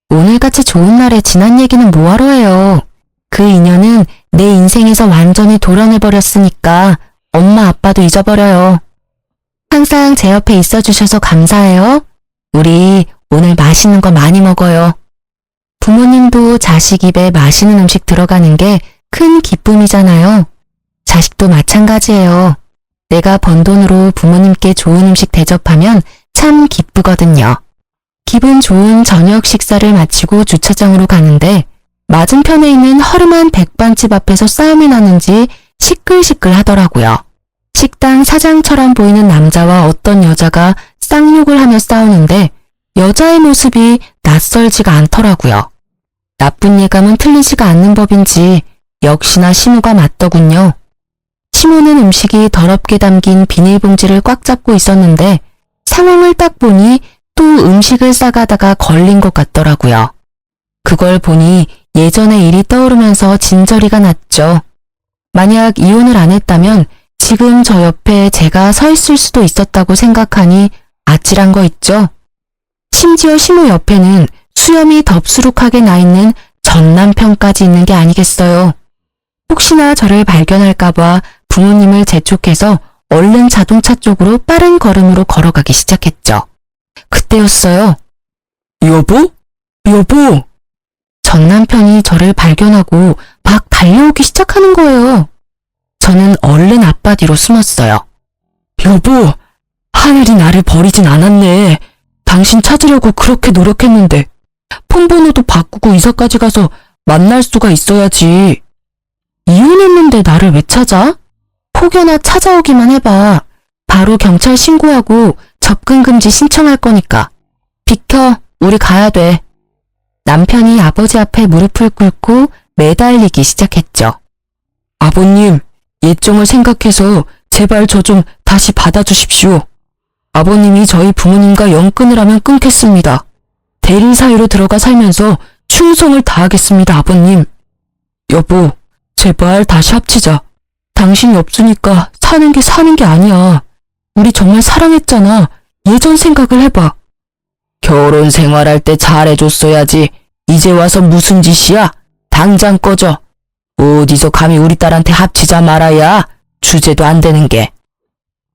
오늘같이 좋은 날에 지난 얘기는 뭐하러 해요. 그 인연은 내 인생에서 완전히 도려내버렸으니까 엄마 아빠도 잊어버려요. 항상 제 옆에 있어주셔서 감사해요. 우리 오늘 맛있는 거 많이 먹어요. 부모님도 자식 입에 맛있는 음식 들어가는 게 큰 기쁨이잖아요. 자식도 마찬가지예요. 내가 번 돈으로 부모님께 좋은 음식 대접하면 참 기쁘거든요. 기분 좋은 저녁 식사를 마치고 주차장으로 가는데 맞은편에 있는 허름한 백반집 앞에서 싸움이 나는지 시끌시끌 하더라고요. 식당 사장처럼 보이는 남자와 어떤 여자가 쌍욕을 하며 싸우는데 여자의 모습이 낯설지가 않더라고요. 나쁜 예감은 틀리지가 않는 법인지 역시나 시모가 맞더군요. 시모는 음식이 더럽게 담긴 비닐봉지를 꽉 잡고 있었는데 상황을 딱 보니 또 음식을 싸가다가 걸린 것 같더라고요. 그걸 보니 예전의 일이 떠오르면서 진저리가 났죠. 만약 이혼을 안 했다면 지금 저 옆에 제가 서 있을 수도 있었다고 생각하니 아찔한 거 있죠. 심지어 시모 옆에는 수염이 덥수룩하게 나 있는 전 남편까지 있는 게 아니겠어요. 혹시나 저를 발견할까봐 부모님을 재촉해서 얼른 자동차 쪽으로 빠른 걸음으로 걸어가기 시작했죠. 그때였어요. 여보? 여보! 전 남편이 저를 발견하고 막 달려오기 시작하는 거예요. 저는 얼른 아빠 뒤로 숨었어요. 여보, 하늘이 나를 버리진 않았네. 당신 찾으려고 그렇게 노력했는데 폰번호도 바꾸고 이사까지 가서 만날 수가 있어야지. 이혼했는데 나를 왜 찾아? 혹여나 찾아오기만 해봐. 바로 경찰 신고하고 접근금지 신청할 거니까. 비켜, 우리 가야 돼. 남편이 아버지 앞에 무릎을 꿇고 매달리기 시작했죠. 아버님, 예정을 생각해서 제발 저 좀 다시 받아주십시오. 아버님이 저희 부모님과 연 끊으라면 끊겠습니다. 대리 사이로 들어가 살면서 충성을 다하겠습니다, 아버님. 여보, 제발 다시 합치자. 당신이 없으니까 사는 게 아니야. 우리 정말 사랑했잖아. 예전 생각을 해봐. 결혼 생활할 때 잘해줬어야지. 이제 와서 무슨 짓이야? 당장 꺼져. 어디서 감히 우리 딸한테 합치자 말아야. 주제도 안 되는 게.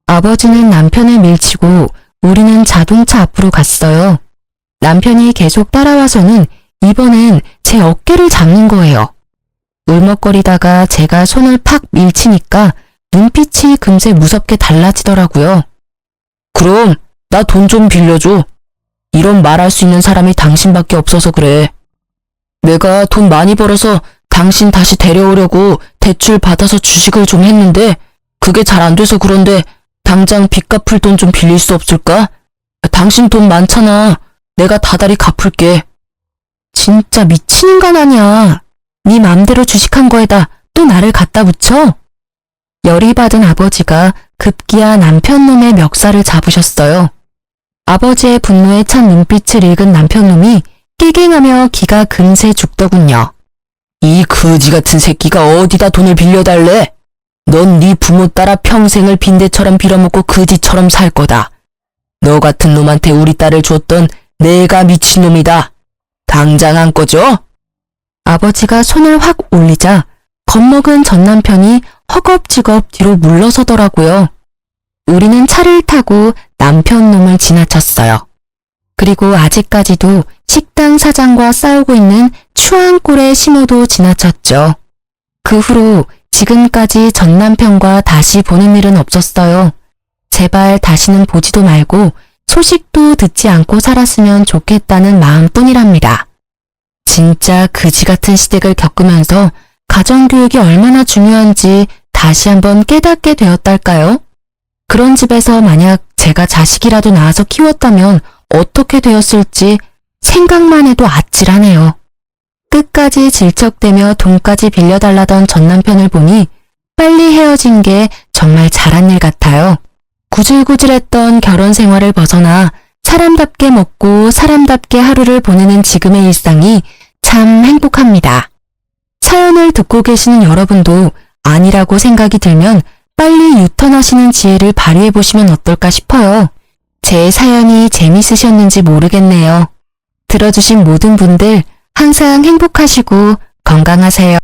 아버지는 남편을 밀치고 우리는 자동차 앞으로 갔어요. 남편이 계속 따라와서는 이번엔 제 어깨를 잡는 거예요. 울먹거리다가 제가 손을 팍 밀치니까 눈빛이 금세 무섭게 달라지더라고요. 그럼 나 돈 좀 빌려줘. 이런 말할 수 있는 사람이 당신밖에 없어서 그래. 내가 돈 많이 벌어서 당신 다시 데려오려고 대출 받아서 주식을 좀 했는데 그게 잘 안 돼서 그런데 당장 빚 갚을 돈 좀 빌릴 수 없을까? 당신 돈 많잖아. 내가 다달이 갚을게. 진짜 미친 인간 아니야. 네 맘대로 주식한 거에다 또 나를 갖다 붙여? 열이 받은 아버지가 급기야 남편놈의 멱살을 잡으셨어요. 아버지의 분노에 찬 눈빛을 읽은 남편놈이 깨갱하며 기가 금세 죽더군요. 이 거지 같은 새끼가 어디다 돈을 빌려달래? 넌 네 부모 따라 평생을 빈대처럼 빌어먹고 거지처럼 살 거다. 너 같은 놈한테 우리 딸을 줬던 내가 미친놈이다. 당장 안 꺼져? 아버지가 손을 확 올리자 겁먹은 전 남편이 허겁지겁 뒤로 물러서더라고요. 우리는 차를 타고 남편 놈을 지나쳤어요. 그리고 아직까지도 식당 사장과 싸우고 있는 추한 꼴의 시모도 지나쳤죠. 그 후로 지금까지 전 남편과 다시 보는 일은 없었어요. 제발 다시는 보지도 말고 소식도 듣지 않고 살았으면 좋겠다는 마음뿐이랍니다. 진짜 그지 같은 시댁을 겪으면서 가정교육이 얼마나 중요한지 다시 한번 깨닫게 되었달까요? 그런 집에서 만약 제가 자식이라도 낳아서 키웠다면 어떻게 되었을지 생각만 해도 아찔하네요. 끝까지 질척대며 돈까지 빌려달라던 전 남편을 보니 빨리 헤어진 게 정말 잘한 일 같아요. 구질구질했던 결혼 생활을 벗어나 사람답게 먹고 사람답게 하루를 보내는 지금의 일상이 참 행복합니다. 사연을 듣고 계시는 여러분도 아니라고 생각이 들면 빨리 유턴하시는 지혜를 발휘해 보시면 어떨까 싶어요. 제 사연이 재밌으셨는지 모르겠네요. 들어주신 모든 분들 항상 행복하시고 건강하세요.